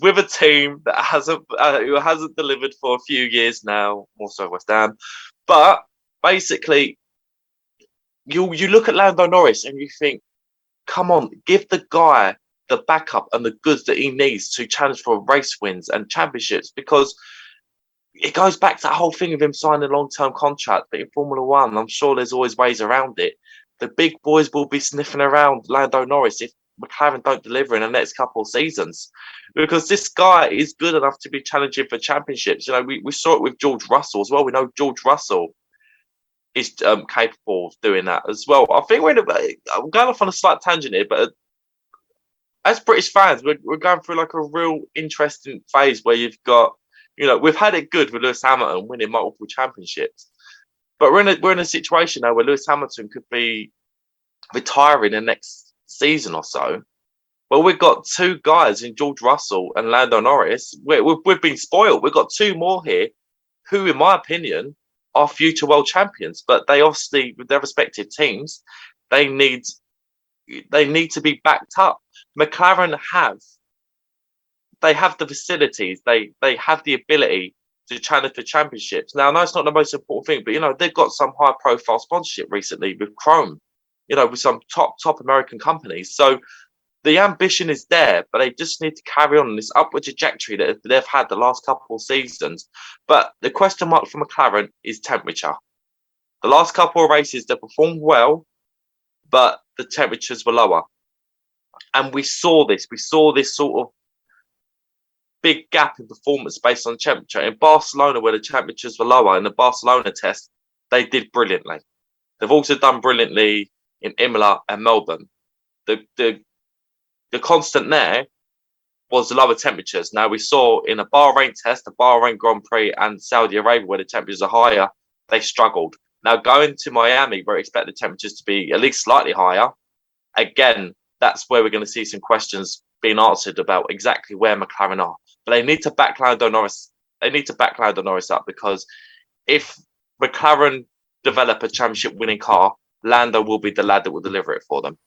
with a team that who hasn't delivered for a few years now, more so West Ham. But basically, you look at Lando Norris and you think, come on, give the guy the backup and the goods that he needs to challenge for race wins and championships, because it goes back to that whole thing of him signing a long-term contract. But in Formula One, I'm sure there's always ways around it. The big boys will be sniffing around Lando Norris if McLaren don't deliver in the next couple of seasons, because this guy is good enough to be challenging for championships. You know, we saw it with George Russell as well. We know George Russell is capable of doing that as well. I think I'm going off on a slight tangent here, but as British fans, we're going through like a real interesting phase where you've got, you know, we've had it good with Lewis Hamilton winning multiple championships, but we're in a situation now where Lewis Hamilton could be retiring the next season or so. Well, we've got two guys in George Russell and Lando Norris. We've been spoiled. We've got two more here who, in my opinion, are future world champions, but they obviously, with their respective teams, they need to be backed up. McLaren have the facilities, they have the ability to challenge for championships. Now, I know it's not the most important thing, but you know, they've got some high profile sponsorship recently with Chrome, you know, with some top American companies. So the ambition is there, but they just need to carry on this upward trajectory that they've had the last couple of seasons. But the question mark for McLaren is temperature. The last couple of races, they performed well, but the temperatures were lower. And we saw this sort of big gap in performance based on temperature. In Barcelona, where the temperatures were lower, in the Barcelona test, they did brilliantly. They've also done brilliantly in Imola and Melbourne. The constant there was the lower temperatures. Now, we saw in a Bahrain test, the Bahrain Grand Prix and Saudi Arabia, where the temperatures are higher, they struggled. Now, going to Miami, where we expect the temperatures to be at least slightly higher, again, that's where we're going to see some questions being answered about exactly where McLaren are. But they need to back Lando Norris. They need to back Lando Norris up, because if McLaren develop a championship-winning car, Lando will be the lad that will deliver it for them.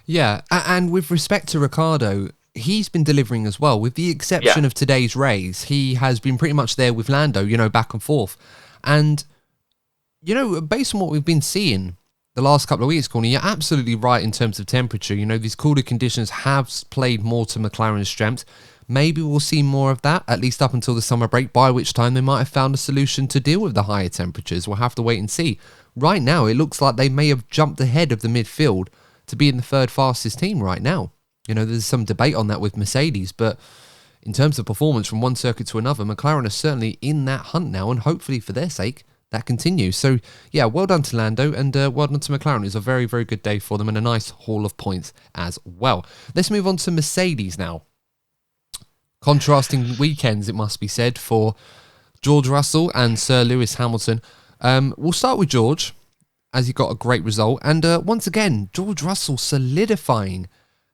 Yeah, and with respect to Ricciardo, he's been delivering as well. With the exception of today's race, he has been pretty much there with Lando, you know, back and forth. And, you know, based on what we've been seeing the last couple of weeks, Courtney, you're absolutely right in terms of temperature. You know, these cooler conditions have played more to McLaren's strength. Maybe we'll see more of that, at least up until the summer break, by which time they might have found a solution to deal with the higher temperatures. We'll have to wait and see. Right now, it looks like they may have jumped ahead of the midfield to be in the third fastest team right now. You know, there's some debate on that with Mercedes, but in terms of performance from one circuit to another, McLaren are certainly in that hunt now, and hopefully for their sake, that continues. So, yeah, well done to Lando, and well done to McLaren. It was a very, very good day for them, and a nice haul of points as well. Let's move on to Mercedes now. Contrasting weekends, it must be said, for George Russell and Sir Lewis Hamilton. We'll start with George, as he got a great result. And once again, George Russell solidifying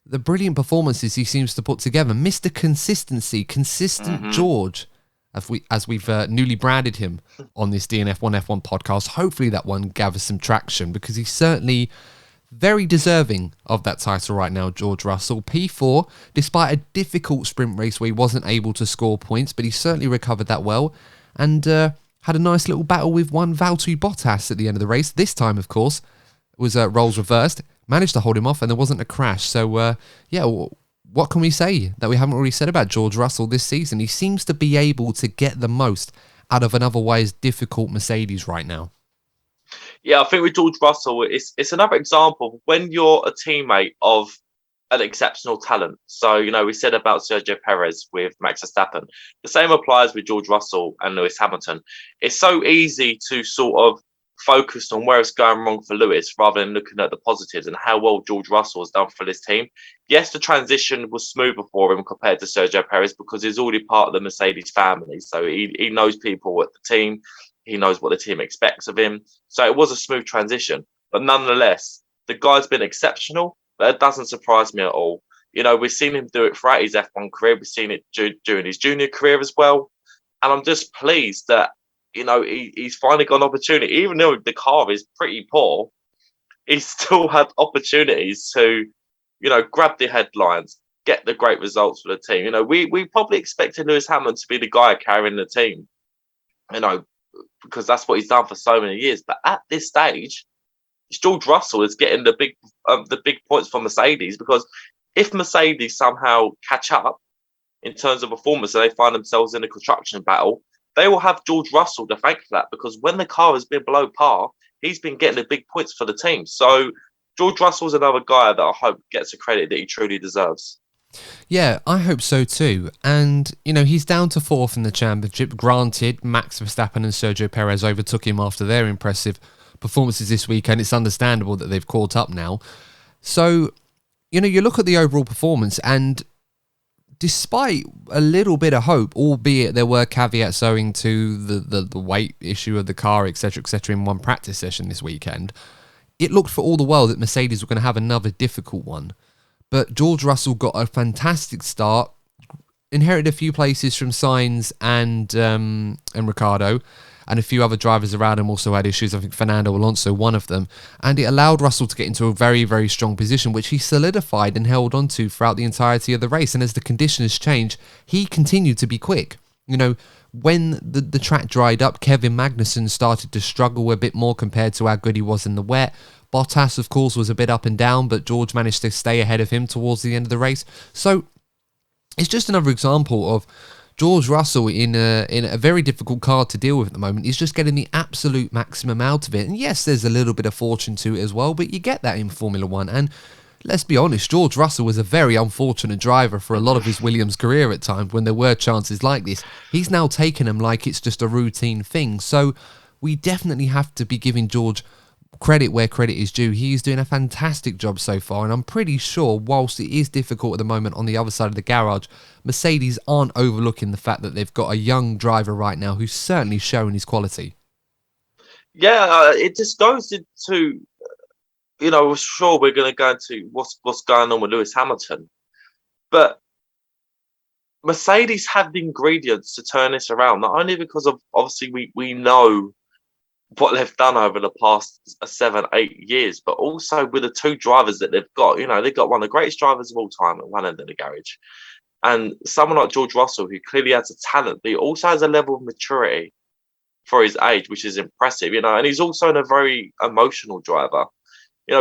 the brilliant performances he seems to put together. Mr. Consistency, consistent George, as we've newly branded him on this DNF1 F1 podcast. Hopefully that one gathers some traction, because he certainly very deserving of that title right now, George Russell. P4, despite a difficult sprint race where he wasn't able to score points, but he certainly recovered that well, and had a nice little battle with one Valtteri Bottas at the end of the race. This time, of course, was roles reversed, managed to hold him off, and there wasn't a crash. So, what can we say that we haven't already said about George Russell this season? He seems to be able to get the most out of an otherwise difficult Mercedes right now. Yeah, I think with George Russell, it's another example of when you're a teammate of an exceptional talent. So, we said about Sergio Perez with Max Verstappen. The same applies with George Russell and Lewis Hamilton. It's so easy to sort of focus on where it's going wrong for Lewis rather than looking at the positives and how well George Russell has done for this team. Yes, the transition was smoother for him compared to Sergio Perez because he's already part of the Mercedes family. So he knows people at the team. He knows what the team expects of him. So it was a smooth transition. But nonetheless, the guy's been exceptional. That doesn't surprise me at all. We've seen him do it throughout his F1 career. We've seen it during his junior career as well. And I'm just pleased that, he's finally got an opportunity. Even though the car is pretty poor, he's still had opportunities to, grab the headlines, get the great results for the team. We probably expected Lewis Hamilton to be the guy carrying the team, because that's what he's done for so many years. But at this stage, George Russell is getting the big points for Mercedes, because if Mercedes somehow catch up in terms of performance and they find themselves in a construction battle, they will have George Russell to thank for that, because when the car has been below par, he's been getting the big points for the team. So George Russell's another guy that I hope gets the credit that he truly deserves. Yeah, I hope so too. And, he's down to 4th in the championship. Granted, Max Verstappen and Sergio Perez overtook him after their impressive performances this weekend. It's understandable that they've caught up now. So, you look at the overall performance, and despite a little bit of hope, albeit there were caveats owing to the weight issue of the car, etc., in one practice session this weekend, it looked for all the world that Mercedes were going to have another difficult one. But George Russell got a fantastic start, inherited a few places from Sainz and Ricciardo, and a few other drivers around him also had issues. I think Fernando Alonso, one of them. And it allowed Russell to get into a very, very strong position, which he solidified and held on to throughout the entirety of the race. And as the conditions changed, he continued to be quick. When the track dried up, Kevin Magnussen started to struggle a bit more compared to how good he was in the wet. Bottas, of course, was a bit up and down, but George managed to stay ahead of him towards the end of the race. So it's just another example of George Russell in a very difficult car to deal with at the moment. He's just getting the absolute maximum out of it. And yes, there's a little bit of fortune to it as well, but you get that in Formula One. And let's be honest, George Russell was a very unfortunate driver for a lot of his Williams career at times when there were chances like this. He's now taken them like it's just a routine thing. So we definitely have to be giving George credit where credit is due. He's doing a fantastic job so far, and I'm pretty sure whilst it is difficult at the moment on the other side of the garage, Mercedes aren't overlooking the fact that they've got a young driver right now who's certainly showing his quality. Yeah, it just goes into, sure we're going to go into what's going on with Lewis Hamilton, but Mercedes have the ingredients to turn this around, not only because of, obviously, we know what they've done over the past 7-8 years, but also with the two drivers that they've got. They've got one of the greatest drivers of all time at one end of the garage, and someone like George Russell, who clearly has a talent, but he also has a level of maturity for his age, which is impressive, and he's also a very emotional driver.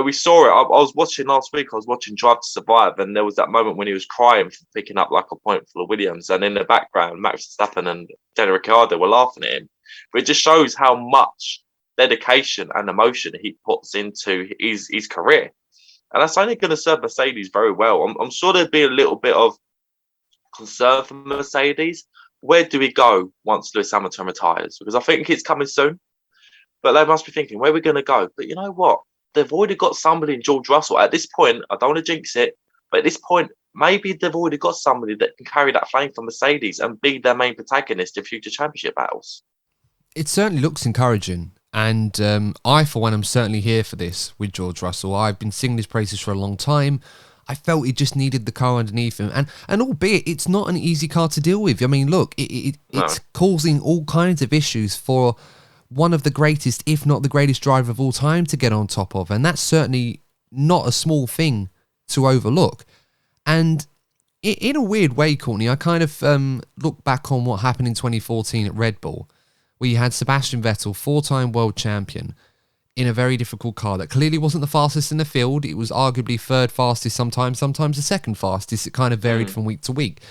We saw it. I was watching last week, I was watching Drive to Survive, and there was that moment when he was crying for picking up like a point for the Williams, and in the background, Max Verstappen and Daniel Ricciardo were laughing at him. But it just shows how much dedication and emotion he puts into his career. And that's only going to serve Mercedes very well. I'm sure there'd be a little bit of concern for Mercedes. Where do we go once Lewis Hamilton retires? Because I think it's coming soon. But they must be thinking, where are we going to go? But you know what? They've already got somebody in George Russell. At this point, I don't want to jinx it, but at this point, maybe they've already got somebody that can carry that flame for Mercedes and be their main protagonist in future championship battles. It certainly looks encouraging. And I, for one, am certainly here for this with George Russell. I've been singing his praises for a long time. I felt he just needed the car underneath him. And albeit it's not an easy car to deal with. I mean, look, it's causing all kinds of issues for one of the greatest, if not the greatest driver of all time to get on top of. And that's certainly not a small thing to overlook. And in a weird way, Courtney, I kind of look back on what happened in 2014 at Red Bull, where you had Sebastian Vettel, 4-time world champion, in a very difficult car that clearly wasn't the fastest in the field. It was arguably third fastest sometimes the second fastest. It kind of varied from week to week.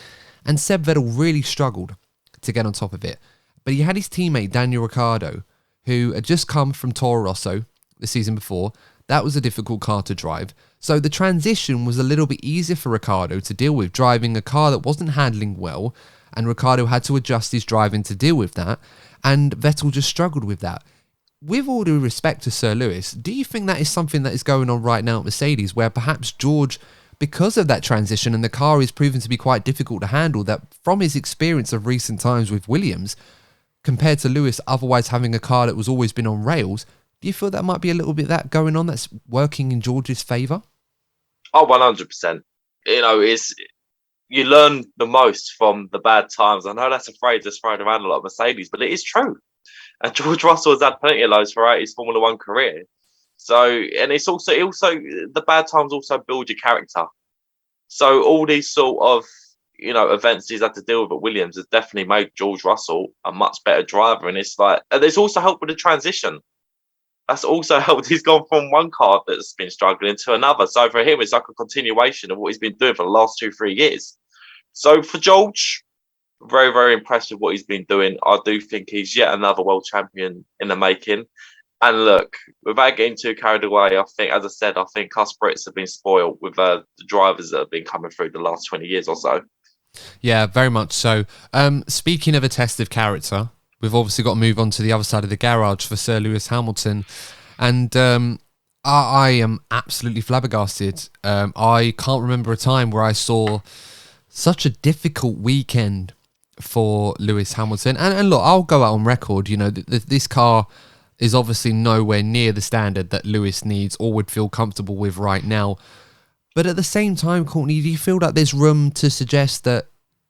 And Seb Vettel really struggled to get on top of it. But he had his teammate, Daniel Ricciardo, who had just come from Toro Rosso the season before. That was a difficult car to drive. So the transition was a little bit easier for Ricciardo to deal with, driving a car that wasn't handling well, and Ricciardo had to adjust his driving to deal with that, and Vettel just struggled with that. With all due respect to Sir Lewis, do you think that is something that is going on right now at Mercedes, where perhaps George, because of that transition and the car is proven to be quite difficult to handle, that from his experience of recent times with Williams, compared to Lewis otherwise having a car that was always been on rails, do you feel that might be a little bit that going on that's working in George's favour? Oh, 100%. You learn the most from the bad times. I know that's a phrase that's thrown around a lot of Mercedes, but it is true. And George Russell has had plenty of those throughout his Formula One career. So, and it's also the bad times also build your character. So all these sort of, events he's had to deal with at Williams has definitely made George Russell a much better driver. And there's also helped with the transition. That's also helped. He's gone from one car that's been struggling to another. So for him, it's like a continuation of what he's been doing for the last 2-3 years. So for George, very, very impressed with what he's been doing. I do think he's yet another world champion in the making. And look, without getting too carried away, I think us Brits have been spoiled with the drivers that have been coming through the last 20 years or so. Yeah, very much so. Speaking of a test of character, we've obviously got to move on to the other side of the garage for Sir Lewis Hamilton. And I am absolutely flabbergasted. I can't remember a time where I saw such a difficult weekend for Lewis Hamilton. And look, I'll go out on record. This car is obviously nowhere near the standard that Lewis needs or would feel comfortable with right now. But at the same time, Courtney, do you feel like there's room to suggest that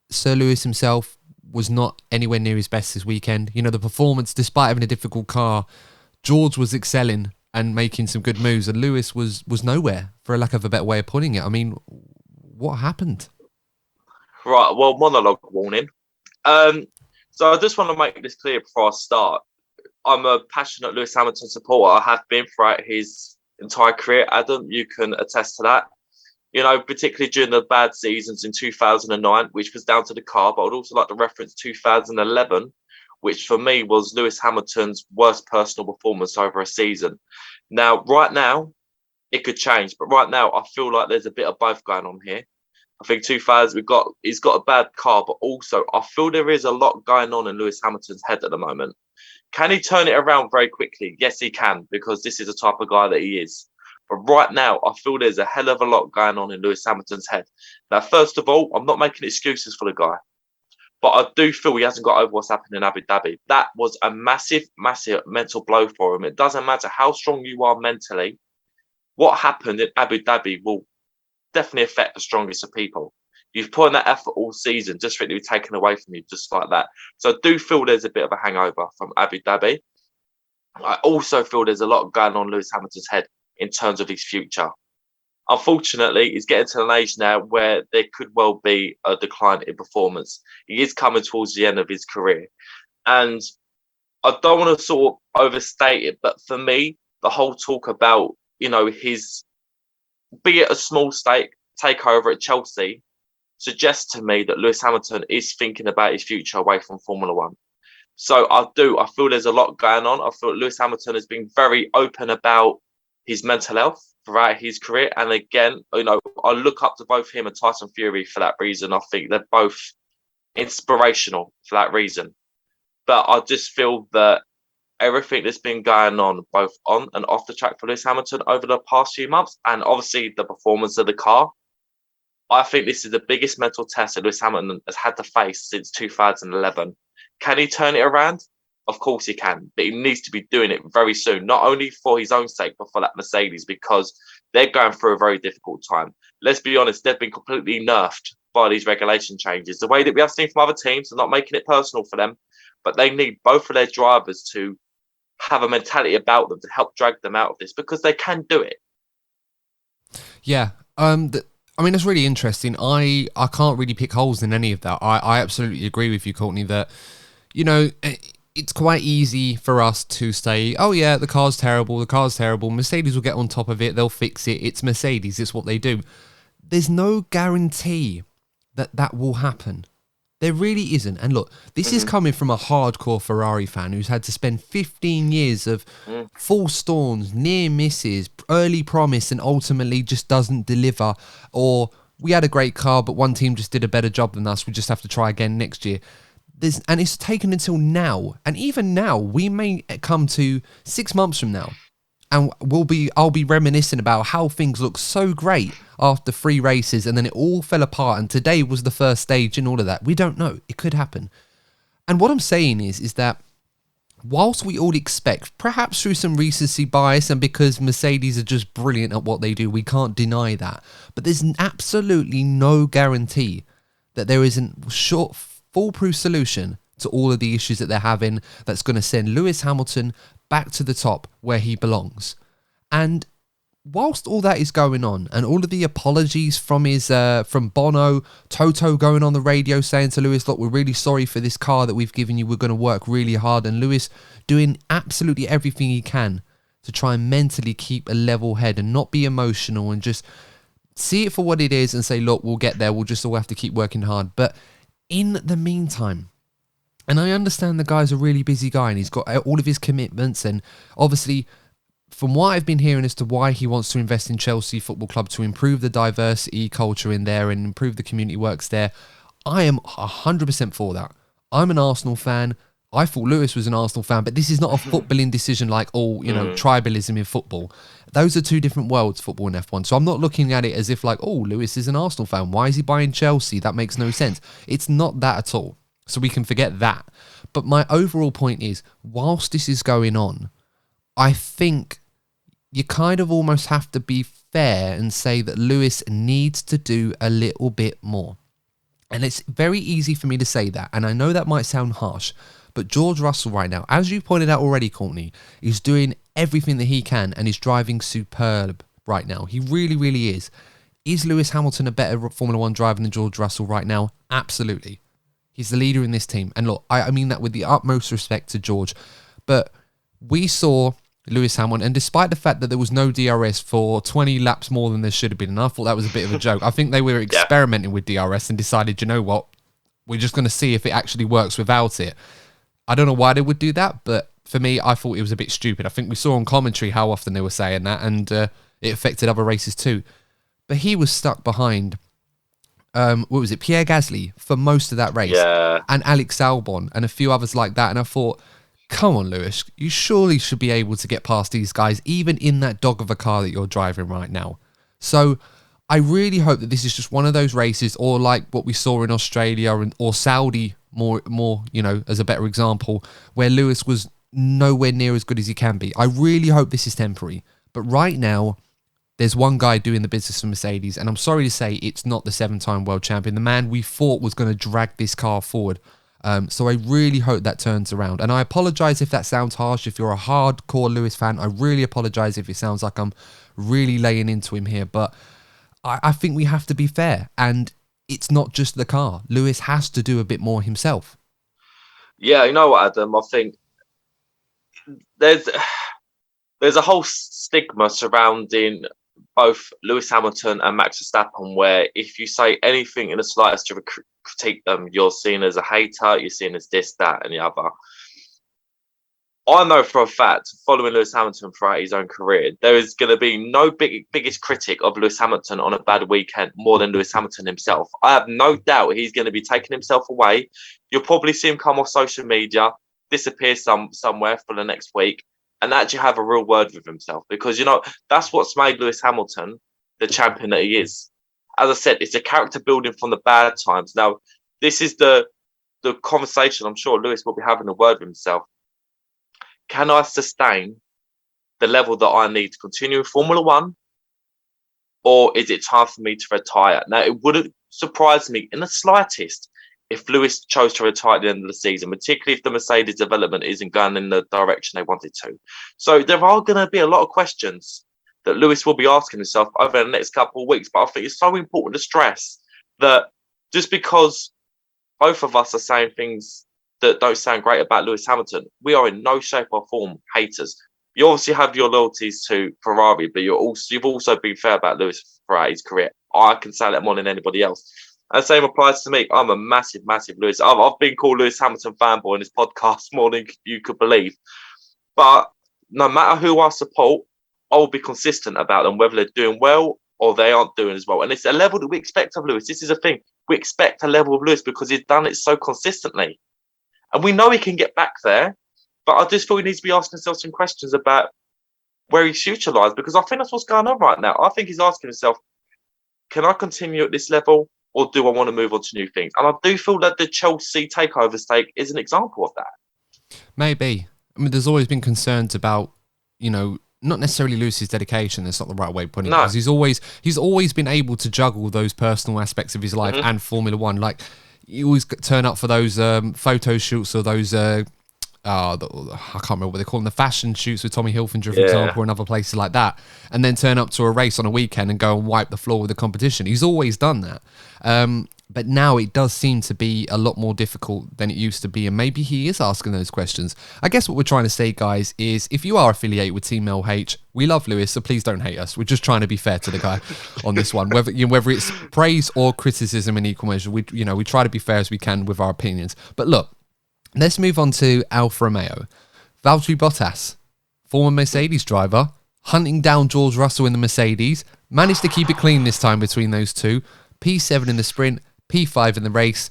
Sir Lewis himself was not anywhere near his best this weekend? The performance, despite having a difficult car, George was excelling and making some good moves, and Lewis was nowhere, for a lack of a better way of putting it. I mean, what happened? Right, well, monologue warning. So I just want to make this clear before I start. I'm a passionate Lewis Hamilton supporter. I have been throughout his entire career. Adam, you can attest to that. Particularly during the bad seasons in 2009, which was down to the car, but I'd also like to reference 2011, which for me was Lewis Hamilton's worst personal performance over a season. Now, right now, it could change, but right now, I feel like there's a bit of both going on here. I think 2000, he's got a bad car, but also I feel there is a lot going on in Lewis Hamilton's head at the moment. Can he turn it around very quickly? Yes, he can, because this is the type of guy that he is. But right now, I feel there's a hell of a lot going on in Lewis Hamilton's head. Now, first of all, I'm not making excuses for the guy, but I do feel he hasn't got over what's happened in Abu Dhabi. That was a massive, massive mental blow for him. It doesn't matter how strong you are mentally. What happened in Abu Dhabi will definitely affect the strongest of people. You've put in that effort all season just for it to be taken away from you just like that. So I do feel there's a bit of a hangover from Abu Dhabi. I also feel there's a lot going on in Lewis Hamilton's head in terms of his future. Unfortunately, he's getting to an age now where there could well be a decline in performance. He is coming towards the end of his career. And I don't want to sort of overstate it, but for me, the whole talk about, his, be it a small stake takeover at Chelsea, suggests to me that Lewis Hamilton is thinking about his future away from Formula One. So I feel there's a lot going on. I feel Lewis Hamilton has been very open about his mental health throughout his career. And again, I look up to both him and Tyson Fury for that reason. I think they're both inspirational for that reason. But I just feel that everything that's been going on, both on and off the track for Lewis Hamilton over the past few months, and obviously the performance of the car, I think this is the biggest mental test that Lewis Hamilton has had to face since 2011. Can he turn it around? Of course he can, but he needs to be doing it very soon, not only for his own sake, but for that Mercedes, because they're going through a very difficult time. Let's be honest, they've been completely nerfed by these regulation changes. The way that we have seen from other teams, they're not making it personal for them, but they need both of their drivers to have a mentality about them to help drag them out of this, because they can do it. Yeah. I mean, it's really interesting. I can't really pick holes in any of that. I absolutely agree with you, Courtney, that, you know, it's quite easy for us to say, oh, yeah, the car's terrible, Mercedes will get on top of it, they'll fix it. It's Mercedes, it's what they do. There's no guarantee that that will happen. There really isn't. And look, this is coming from a hardcore Ferrari fan who's had to spend 15 years of false storms, near misses, early promise, and ultimately just doesn't deliver. Or we had a great car, but one team just did a better job than us. We just have to try again next year. And it's taken until now. And even now, we may come to 6 months from now, and I'll be reminiscing about how things look so great after 3 races, and then it all fell apart, and today was the first stage and all of that. We don't know. It could happen. And what I'm saying is that whilst we all expect, perhaps through some recency bias and because Mercedes are just brilliant at what they do, we can't deny that. But there's absolutely no guarantee that there is a foolproof solution to all of the issues that they're having that's going to send Lewis Hamilton back to the top where he belongs. And whilst all that is going on, and all of the apologies from from Bono, Toto going on the radio saying to Lewis, look, we're really sorry for this car that we've given you, we're going to work really hard, and Lewis doing absolutely everything he can to try and mentally keep a level head and not be emotional and just see it for what it is and say, look, we'll get there, we'll just all have to keep working hard. But in the meantime, and I understand the guy's a really busy guy and he's got all of his commitments, and obviously from what I've been hearing as to why he wants to invest in Chelsea Football Club to improve the diversity culture in there and improve the community works there, I am 100% for that. I'm an Arsenal fan. I thought Lewis was an Arsenal fan, but this is not a footballing decision like, tribalism in football. Those are two different worlds, football and F1. So I'm not looking at it as if like, oh, Lewis is an Arsenal fan. Why is he buying Chelsea? That makes no sense. It's not that at all. So we can forget that. But my overall point is, whilst this is going on, I think you kind of almost have to be fair and say that Lewis needs to do a little bit more. And it's very easy for me to say that. And I know that might sound harsh, but George Russell right now, as you pointed out already, Courtney, is doing everything that he can and is driving superb right now. He really, really is. Is Lewis Hamilton a better Formula One driver than George Russell right now? Absolutely. He's the leader in this team. And look, I mean that with the utmost respect to George. But we saw Lewis Hamilton, and despite the fact that there was no DRS for 20 laps more than there should have been, and I thought that was a bit of a joke. I think they were experimenting with DRS and decided, you know what, we're just going to see if it actually works without it. I don't know why they would do that, but for me, I thought it was a bit stupid. I think we saw on commentary how often they were saying that, and it affected other races too. But he was stuck behind Pierre Gasly for most of that race, and Alex Albon and a few others like that. And I thought, come on, Lewis, you surely should be able to get past these guys, even in that dog of a car that you're driving right now. So I really hope that this is just one of those races, or like what we saw in Australia or Saudi, more, as a better example, where Lewis was nowhere near as good as he can be. I really hope this is temporary. But right now, there's one guy doing the business for Mercedes, and I'm sorry to say it's not the 7-time world champion, the man we thought was going to drag this car forward. So I really hope that turns around. And I apologise if that sounds harsh. If you're a hardcore Lewis fan, I really apologise if it sounds like I'm really laying into him here. But I think we have to be fair. And it's not just the car. Lewis has to do a bit more himself. Yeah, you know what, Adam? I think there's a whole stigma surrounding both Lewis Hamilton and Max Verstappen, where if you say anything in the slightest to critique them, you're seen as a hater, you're seen as this, that, and the other. I know for a fact, following Lewis Hamilton throughout his own career, there is going to be no biggest critic of Lewis Hamilton on a bad weekend more than Lewis Hamilton himself. I have no doubt he's going to be taking himself away. You'll probably see him come off social media, disappear somewhere for the next week, and actually have a real word with himself, because, that's what's made Lewis Hamilton the champion that he is. As I said, it's a character building from the bad times. Now, this is the conversation I'm sure Lewis will be having a word with himself. Can I sustain the level that I need to continue in Formula One? Or is it time for me to retire? Now, it wouldn't surprise me in the slightest if Lewis chose to retire at the end of the season, particularly if the Mercedes development isn't going in the direction they wanted to. So there are going to be a lot of questions that Lewis will be asking himself over the next couple of weeks. But I think it's so important to stress that just because both of us are saying things that don't sound great about Lewis Hamilton, we are in no shape or form haters. You obviously have your loyalties to Ferrari, but you've also been fair about Lewis throughout his career. I can say that more than anybody else. And the same applies to me. I'm a massive, massive Lewis. I've been called Lewis Hamilton fanboy in this podcast more than you could believe. But no matter who I support, I'll be consistent about them, whether they're doing well or they aren't doing as well. And it's a level that we expect of Lewis. This is a thing. We expect a level of Lewis because he's done it so consistently. And we know he can get back there. But I just thought he needs to be asking himself some questions about where his future lies, because I think that's what's going on right now. I think he's asking himself, can I continue at this level, or do I want to move on to new things? And I do feel that the Chelsea takeover stake is an example of that. Maybe. I mean, there's always been concerns about, not necessarily Lewis's dedication. That's not the right way of putting it. Because he's always been able to juggle those personal aspects of his life and Formula One. Like, you always turn up for those photo shoots or those I can't remember what they call them, the fashion shoots with Tommy Hilfiger, for example, and other places like that, and then turn up to a race on a weekend and go and wipe the floor with the competition. He's always done that. But now it does seem to be a lot more difficult than it used to be, and maybe he is asking those questions. I guess what we're trying to say, guys, is if you are affiliated with Team LH, we love Lewis, so please don't hate us. We're just trying to be fair to the guy on this one. Whether it's praise or criticism in equal measure, we try to be fair as we can with our opinions. But look, let's move on to Alfa Romeo. Valtteri Bottas, former Mercedes driver, hunting down George Russell in the Mercedes, managed to keep it clean this time between those two. P7 in the sprint, P5 in the race.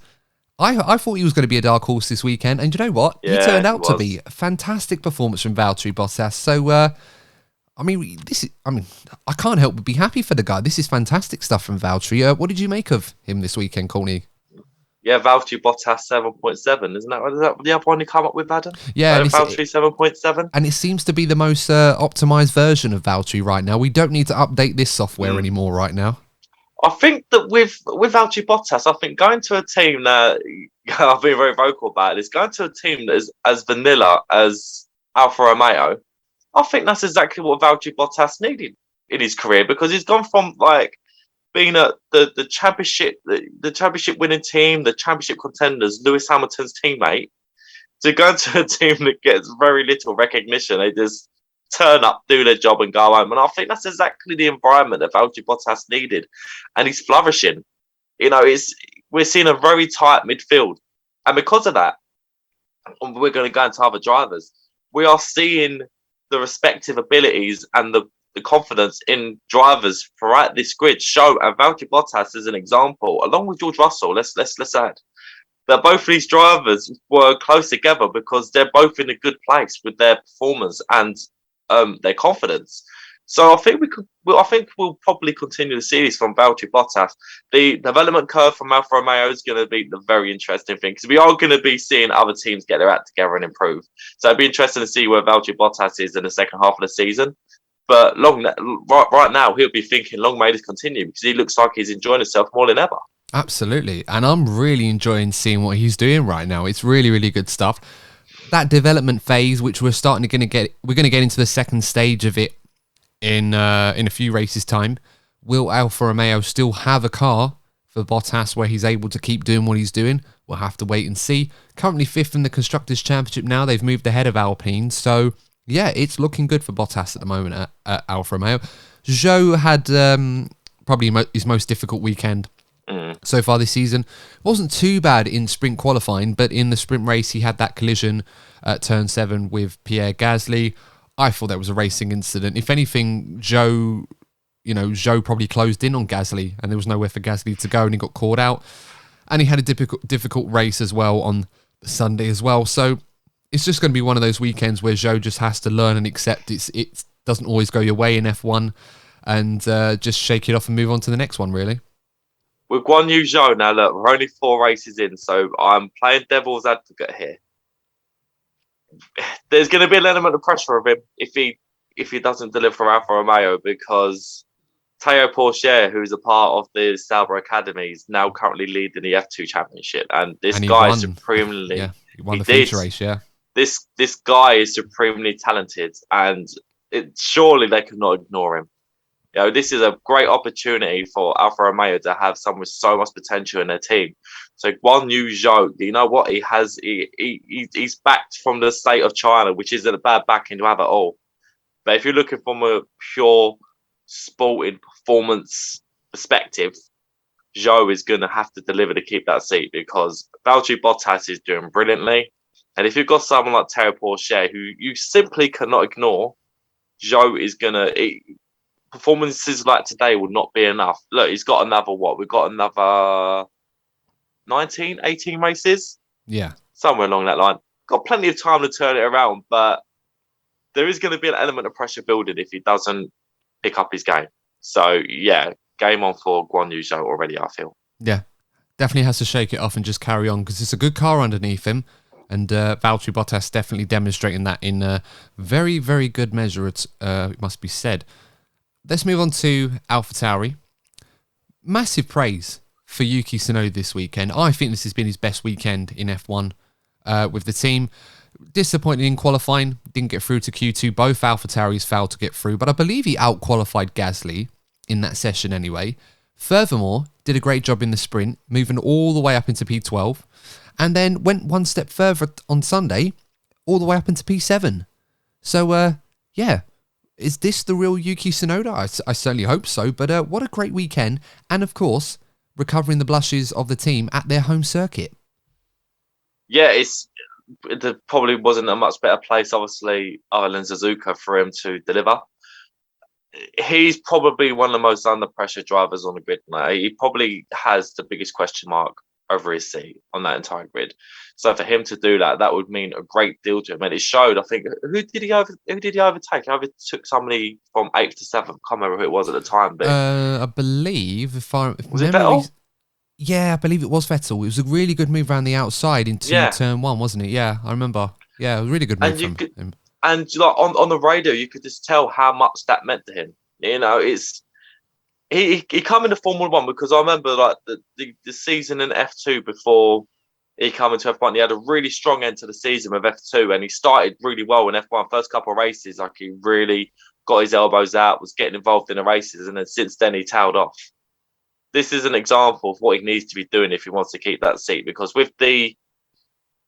I thought he was going to be a dark horse this weekend, and you know what? He turned out to be a fantastic performance from Valtteri Bottas. So, I can't help but be happy for the guy. This is fantastic stuff from Valtteri. What did you make of him this weekend, Courtney? Yeah, Valtteri Bottas 7.7, isn't that the other one you come up with, Adam? Yeah, Valtteri 7.7. And it seems to be the most optimized version of Valtteri right now. We don't need to update this software anymore right now. I think that with Valtteri Bottas, I think going to a team that I've been very vocal about is going to a team that is as vanilla as Alfa Romeo. I think that's exactly what Valtteri Bottas needed in his career, because he's gone from being at the championship winning team, the championship contenders, Lewis Hamilton's teammate, to go to a team that gets very little recognition. They just turn up, do their job, and go home. And I think that's exactly the environment that Valtteri Bottas needed, and he's flourishing. We're seeing a very tight midfield, and because of that, we're going to go into other drivers. We are seeing the respective abilities and the confidence in drivers throughout this grid show, and Valtteri Bottas is an example, along with George Russell. Let's add that both of these drivers were close together because they're both in a good place with their performance and their confidence. So I think we'll probably continue to see this from Valtteri Bottas. The development curve from Alfa Romeo is going to be the very interesting thing, because we are going to be seeing other teams get their act together and improve. So it'd be interesting to see where Valtteri Bottas is in the second half of the season. But right now, he'll be thinking long may this continue, because he looks like he's enjoying himself more than ever. Absolutely. And I'm really enjoying seeing what he's doing right now. It's really, really good stuff. That development phase, which we're going to get into the second stage of it in a few races' time. Will Alfa Romeo still have a car for Bottas where he's able to keep doing what he's doing? We'll have to wait and see. Currently 5th in the Constructors' Championship now. They've moved ahead of Alpine. So, yeah, it's looking good for Bottas at the moment at Alfa Romeo. Zhou had probably his most difficult weekend so far this season. Wasn't too bad in sprint qualifying, but in the sprint race, he had that collision at turn 7 with Pierre Gasly. I thought that was a racing incident. If anything, Zhou probably closed in on Gasly, and there was nowhere for Gasly to go, and he got caught out. And he had a difficult race as well on Sunday as well. So it's just going to be one of those weekends where Zhou just has to learn and accept it doesn't always go your way in F1, and just shake it off and move on to the next one, really. With Guan Yu Zhou, now look, we're only 4 races in, so I'm playing devil's advocate here. There's going to be an element of pressure of him if he doesn't deliver for Alfa Romeo, because Théo Pourchaire, who's a part of the Sauber Academy, is now currently leading the F2 Championship, and this guy is supremely. Yeah, he won the feature race. Yeah, this guy is supremely talented, and surely they could not ignore him. This is a great opportunity for Alfa Romeo to have someone with so much potential in their team. So Guan Yu Zhou, you know what? He's backed from the state of China, which isn't a bad backing to have at all. But if you're looking from a pure sporting performance perspective, Zhou is going to have to deliver to keep that seat because Valtteri Bottas is doing brilliantly. And if you've got someone like Terry Porsche, who you simply cannot ignore, Zhou is going to... Performances like today would not be enough. Look, he's got another what? We've got another 19, 18 races? Yeah. Somewhere along that line. Got plenty of time to turn it around, but there is going to be an element of pressure building if he doesn't pick up his game. So, yeah, game on for Guan Yu Zhou already, I feel. Yeah, definitely has to shake it off and just carry on because it's a good car underneath him. And Valtteri Bottas definitely demonstrating that in a very, very good measure, it must be said. Let's move on to AlphaTauri. Massive praise for Yuki Tsunoda this weekend. I think this has been his best weekend in F1 with the team. Disappointed in qualifying, didn't get through to Q2. Both AlphaTauris failed to get through, but I believe he out-qualified Gasly in that session anyway. Furthermore, did a great job in the sprint, moving all the way up into P12, and then went one step further on Sunday, all the way up into P7. So, yeah. Is this the real Yuki Tsunoda? I certainly hope so, but what a great weekend. And, of course, recovering the blushes of the team at their home circuit. Yeah, there probably wasn't a much better place, obviously, other than Suzuka for him to deliver. He's probably one of the most under-pressure drivers on the grid now. He probably has the biggest question mark over his seat on that entire grid. So for him to do that, that would mean a great deal to him. And it showed, I think, who did he overtake? He overtook somebody from 8th to 7th. I can't remember who it was at the time. But I believe, was it Vettel? Yeah, I believe it was Vettel. It was a really good move around the outside into turn 1, wasn't it? Yeah, I remember. Yeah, it was a really good move from him. And like, on the radio, you could just tell how much that meant to him. He come into Formula 1 because I remember like the season in F2 before he came into F1. He had a really strong end to the season with F2, and he started really well in F1. First couple of races, like he really got his elbows out, was getting involved in the races, and then since then he tailed off. This is an example of what he needs to be doing if he wants to keep that seat, because with the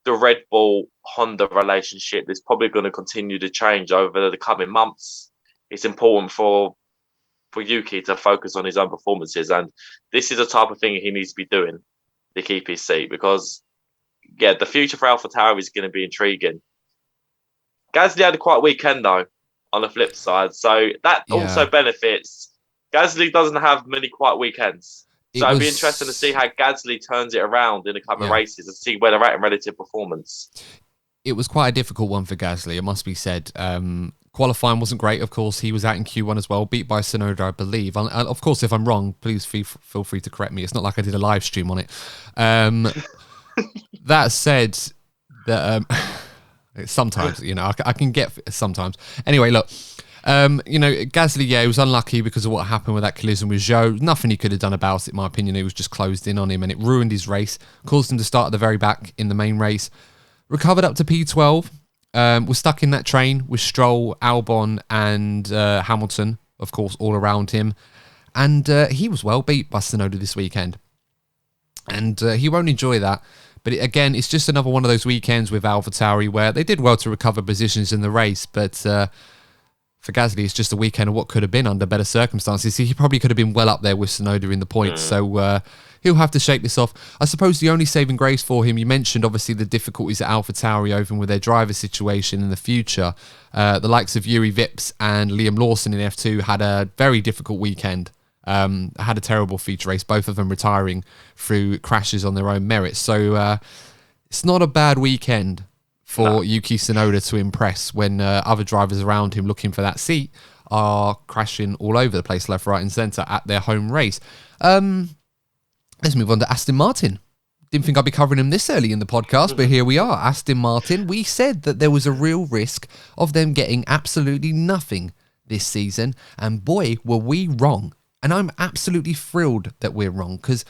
Red Bull Honda relationship is probably going to continue to change over the coming months. It's important for Yuki to focus on his own performances, and this is the type of thing he needs to be doing to keep his seat, because the future for AlphaTauri is going to be intriguing. Gasly had a quiet weekend though, on the flip side, so that also benefits. Gasly doesn't have many quiet weekends, so it'd be interesting to see how Gasly turns it around in the coming races and see where they're at in relative performance. It was quite a difficult one for Gasly, it must be said. Qualifying wasn't great, of course. He was out in Q1 as well, beat by Tsunoda, I believe. Of course, if I'm wrong, please feel free to correct me. It's not like I did a live stream on it. That said, sometimes, I can get sometimes. Anyway, look, Gasly, he was unlucky because of what happened with that collision with Zhou. Nothing he could have done about it, in my opinion. It was just closed in on him, and it ruined his race, caused him to start at the very back in the main race. Recovered up to P12. Was stuck in that train with Stroll, Albon, and Hamilton, of course, all around him. And he was well beat by Tsunoda this weekend. And he won't enjoy that. But again, it's just another one of those weekends with AlphaTauri where they did well to recover positions in the race. But for Gasly, it's just a weekend of what could have been under better circumstances. He probably could have been well up there with Tsunoda in the points. So he'll have to shake this off. I suppose the only saving grace for him, you mentioned obviously the difficulties at AlphaTauri over with their driver situation in the future. The likes of Yuri Vips and Liam Lawson in F2 had a very difficult weekend. Had a terrible feature race, both of them retiring through crashes on their own merits. So it's not a bad weekend for Yuki Tsunoda to impress when other drivers around him looking for that seat are crashing all over the place, left, right and centre at their home race. Let's move on to Aston Martin. Didn't think I'd be covering him this early in the podcast, but here we are. Aston Martin, we said that there was a real risk of them getting absolutely nothing this season, and boy, were we wrong. And I'm absolutely thrilled that we're wrong, because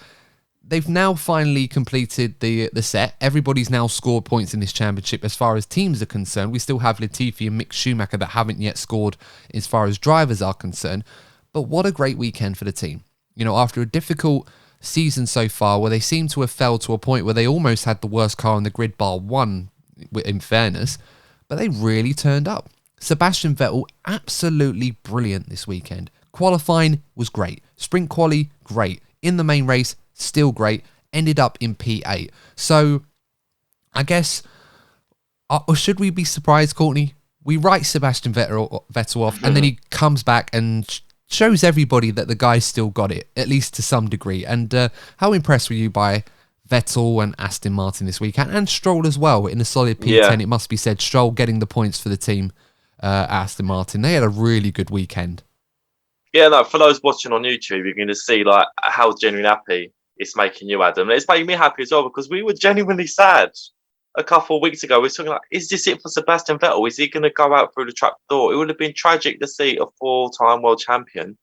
they've now finally completed the set. Everybody's now scored points in this championship as far as teams are concerned. We still have Latifi and Mick Schumacher that haven't yet scored as far as drivers are concerned. But what a great weekend for the team. You know, after a difficult season so far where they seem to have fell to a point where they almost had the worst car on the grid bar one, in fairness, but they really turned up. Sebastian Vettel, absolutely brilliant this weekend. Qualifying was great. Sprint quali, great. In the main race, still great. Ended up in P8. So, I guess, or should we be surprised, Courtney? We write Sebastian Vettel off, and then he comes back and shows everybody that the guy's still got it, at least to some degree. And how impressed were you by Vettel and Aston Martin this weekend, and Stroll as well in a solid P10? It must be said, Stroll getting the points for the team at Aston Martin. They had a really good weekend. Yeah, no, for those watching on YouTube, you're going to see like how genuinely happy it's making you, Adam. And it's making me happy as well, because we were genuinely sad a couple of weeks ago. We were talking like, is this it for Sebastian Vettel? Is he going to go out through the trap door? It would have been tragic to see a 4-time world champion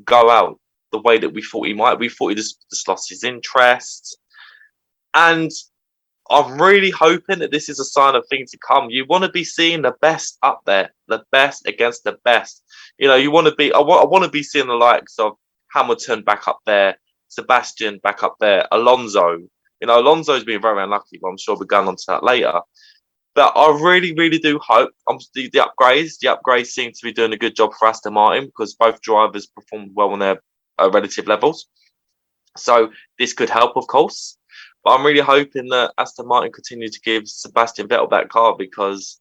go out the way that we thought he might. We thought he just lost his interest. And I'm really hoping that this is a sign of things to come. You want to be seeing the best up there, the best against the best. You know, you want to be. I want to be seeing the likes of Hamilton back up there, Sebastian back up there, Alonso. You know, Alonso's been very unlucky, but I'm sure we're going on to that later. But I really, really do hope the upgrades seem to be doing a good job for Aston Martin, because both drivers performed well on their relative levels. So this could help, of course. But I'm really hoping that Aston Martin continue to give Sebastian Vettel that car, because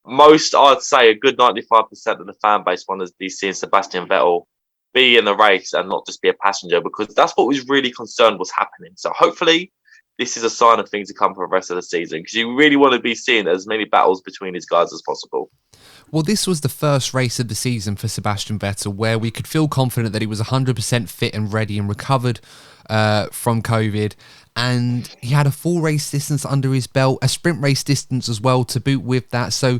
I'd say a good 95% of the fan base want to be seeing Sebastian Vettel be in the race and not just be a passenger, because that's what was really concerned was happening. So hopefully this is a sign of things to come for the rest of the season, because you really want to be seeing as many battles between these guys as possible. Well, this was the first race of the season for Sebastian Vettel where we could feel confident that he was 100% fit and ready and recovered from COVID. And he had a full race distance under his belt, a sprint race distance as well to boot with that. So,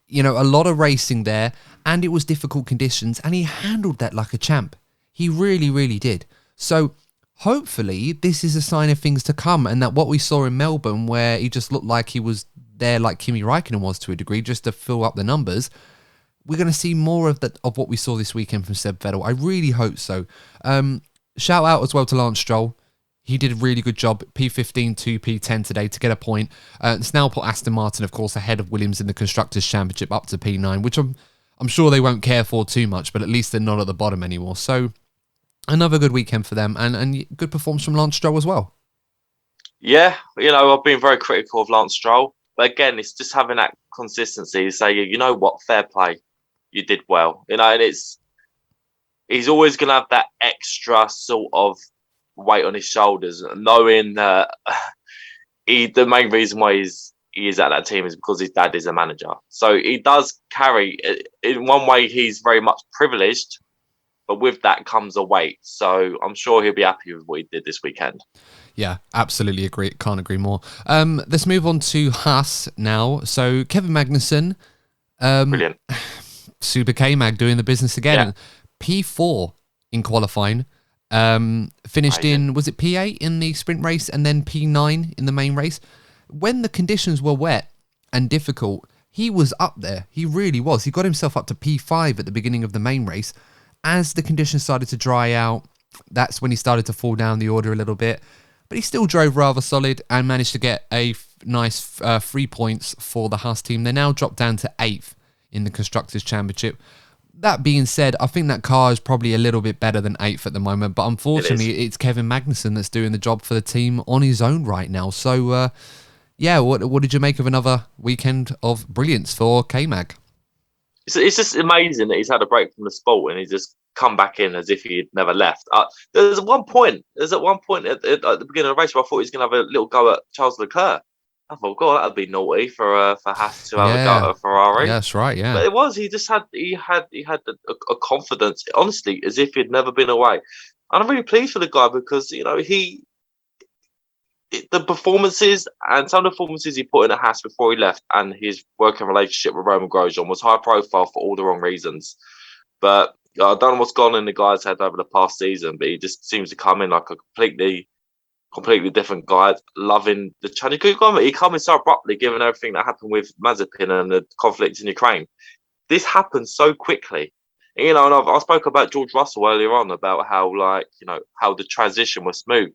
you know, a lot of racing there, and it was difficult conditions, and he handled that like a champ. He really, really did. So hopefully this is a sign of things to come, and that what we saw in Melbourne, where he just looked like he was there like Kimi Räikkönen was to a degree, just to fill up the numbers, we're going to see more of that, of what we saw this weekend from Seb Vettel. I really hope so. Shout out as well to Lance Stroll. He did a really good job, P15 to P10 today to get a point. It's now put Aston Martin, of course, ahead of Williams in the Constructors' Championship up to P9, which I'm sure they won't care for too much, but at least they're not at the bottom anymore. So another good weekend for them, and good performance from Lance Stroll as well. Yeah, you know, I've been very critical of Lance Stroll, but again, it's just having that consistency to say, you know what, fair play, you did well. You know, and he's always going to have that extra sort of weight on his shoulders, knowing that the main reason why he is at that team is because his dad is a manager. So he does carry, in one way, he's very much privileged, but with that comes a weight. So I'm sure he'll be happy with what he did this weekend. Yeah, absolutely agree. Can't agree more. Let's move on to Haas now. So Kevin Magnussen, brilliant. Super K-Mag doing the business again. Yeah. P4 in qualifying. Finished in, was it P8 in the sprint race and then P9 in the main race? When the conditions were wet and difficult, he was up there. He really was. He got himself up to P5 at the beginning of the main race. As the conditions started to dry out, that's when he started to fall down the order a little bit. But he still drove rather solid and managed to get a nice 3 points for the Haas team. They now dropped down to 8th in the Constructors' Championship. That being said, I think that car is probably a little bit better than 8th at the moment, but unfortunately, it's Kevin Magnussen that's doing the job for the team on his own right now. So, what did you make of another weekend of brilliance for K-Mag? It's just amazing that he's had a break from the sport and he's just come back in as if he had never left. There's at one point at the beginning of the race where I thought he was going to have a little go at Charles Leclerc. I thought, God, that would be naughty for Haas to have a go at Ferrari. Yeah, that's right. Yeah, but it was. He just had a confidence, honestly, as if he'd never been away. And I'm really pleased for the guy because you know the performances and some of the performances he put in at Haas before he left, and his working relationship with Roman Grosjean was high profile for all the wrong reasons. But I don't know what's gone in the guy's head over the past season, but he just seems to come in like a completely different guy, loving the challenge. He came in so abruptly, given everything that happened with Mazepin and the conflict in Ukraine. This happened so quickly. You know, and I spoke about George Russell earlier on about how, like, you know, how the transition was smooth.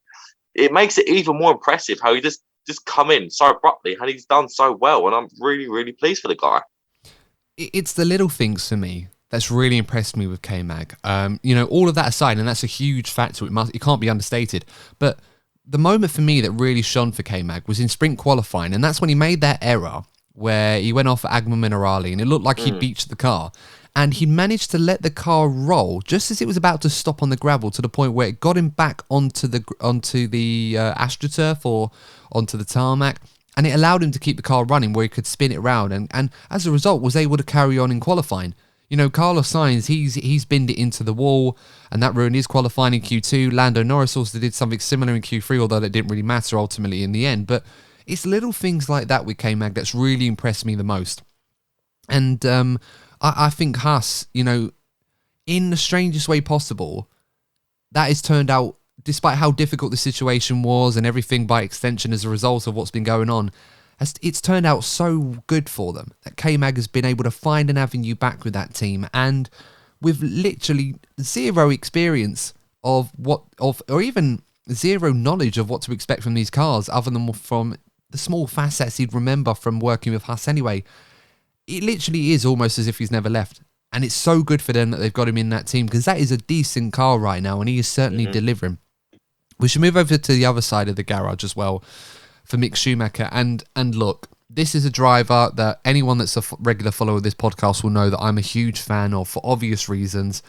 It makes it even more impressive how he just come in so abruptly and he's done so well. And I'm really, really pleased for the guy. It's the little things for me that's really impressed me with K-Mag. You know, all of that aside, and that's a huge factor. It can't be understated. But the moment for me that really shone for K-Mag was in sprint qualifying, and that's when he made that error where he went off at Agma Minerali, and it looked like he'd beached the car. And he managed to let the car roll just as it was about to stop on the gravel, to the point where it got him back onto the AstroTurf or onto the tarmac, and it allowed him to keep the car running where he could spin it around, and as a result was able to carry on in qualifying. You know, Carlos Sainz, he's binned it into the wall, and that ruined his qualifying in Q2. Lando Norris also did something similar in Q3, although that didn't really matter ultimately in the end. But it's little things like that with K-Mag that's really impressed me the most. And I think Haas, you know, in the strangest way possible, that has turned out, despite how difficult the situation was and everything by extension as a result of what's been going on, it's turned out so good for them that K-Mag has been able to find an avenue back with that team, and with literally zero experience or even zero knowledge of what to expect from these cars, other than from the small facets he'd remember from working with Haas anyway. It literally is almost as if he's never left. And it's so good for them that they've got him in that team, because that is a decent car right now, and he is certainly delivering. We should move over to the other side of the garage as well for Mick Schumacher. And look, this is a driver that anyone that's a regular follower of this podcast will know that I'm a huge fan of for obvious reasons.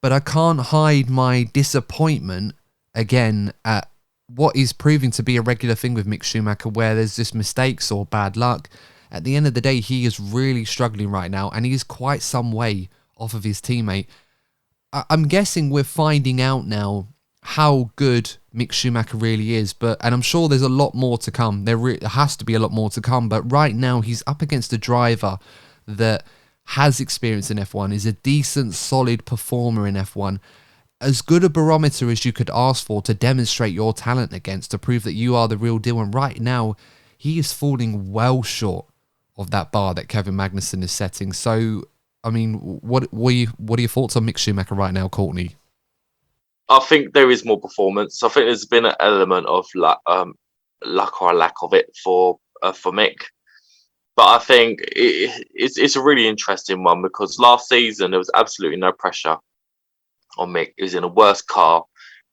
But I can't hide my disappointment again at what is proving to be a regular thing with Mick Schumacher, where there's just mistakes or bad luck. At the end of the day, he is really struggling right now, and he is quite some way off of his teammate. I'm guessing we're finding out now how good Mick Schumacher really is, and I'm sure there's a lot more to come. There has to be a lot more to come, but right now he's up against a driver that has experience in F1, is a decent, solid performer in F1, as good a barometer as you could ask for to demonstrate your talent against, to prove that you are the real deal. And right now, he is falling well short of that bar that Kevin Magnussen is setting. So, I mean, what are your thoughts on Mick Schumacher right now, Courtney? I think there is more performance. I think there's been an element of luck or a lack of it for Mick. But I think it's a really interesting one, because last season there was absolutely no pressure on Mick. He was in a worse car.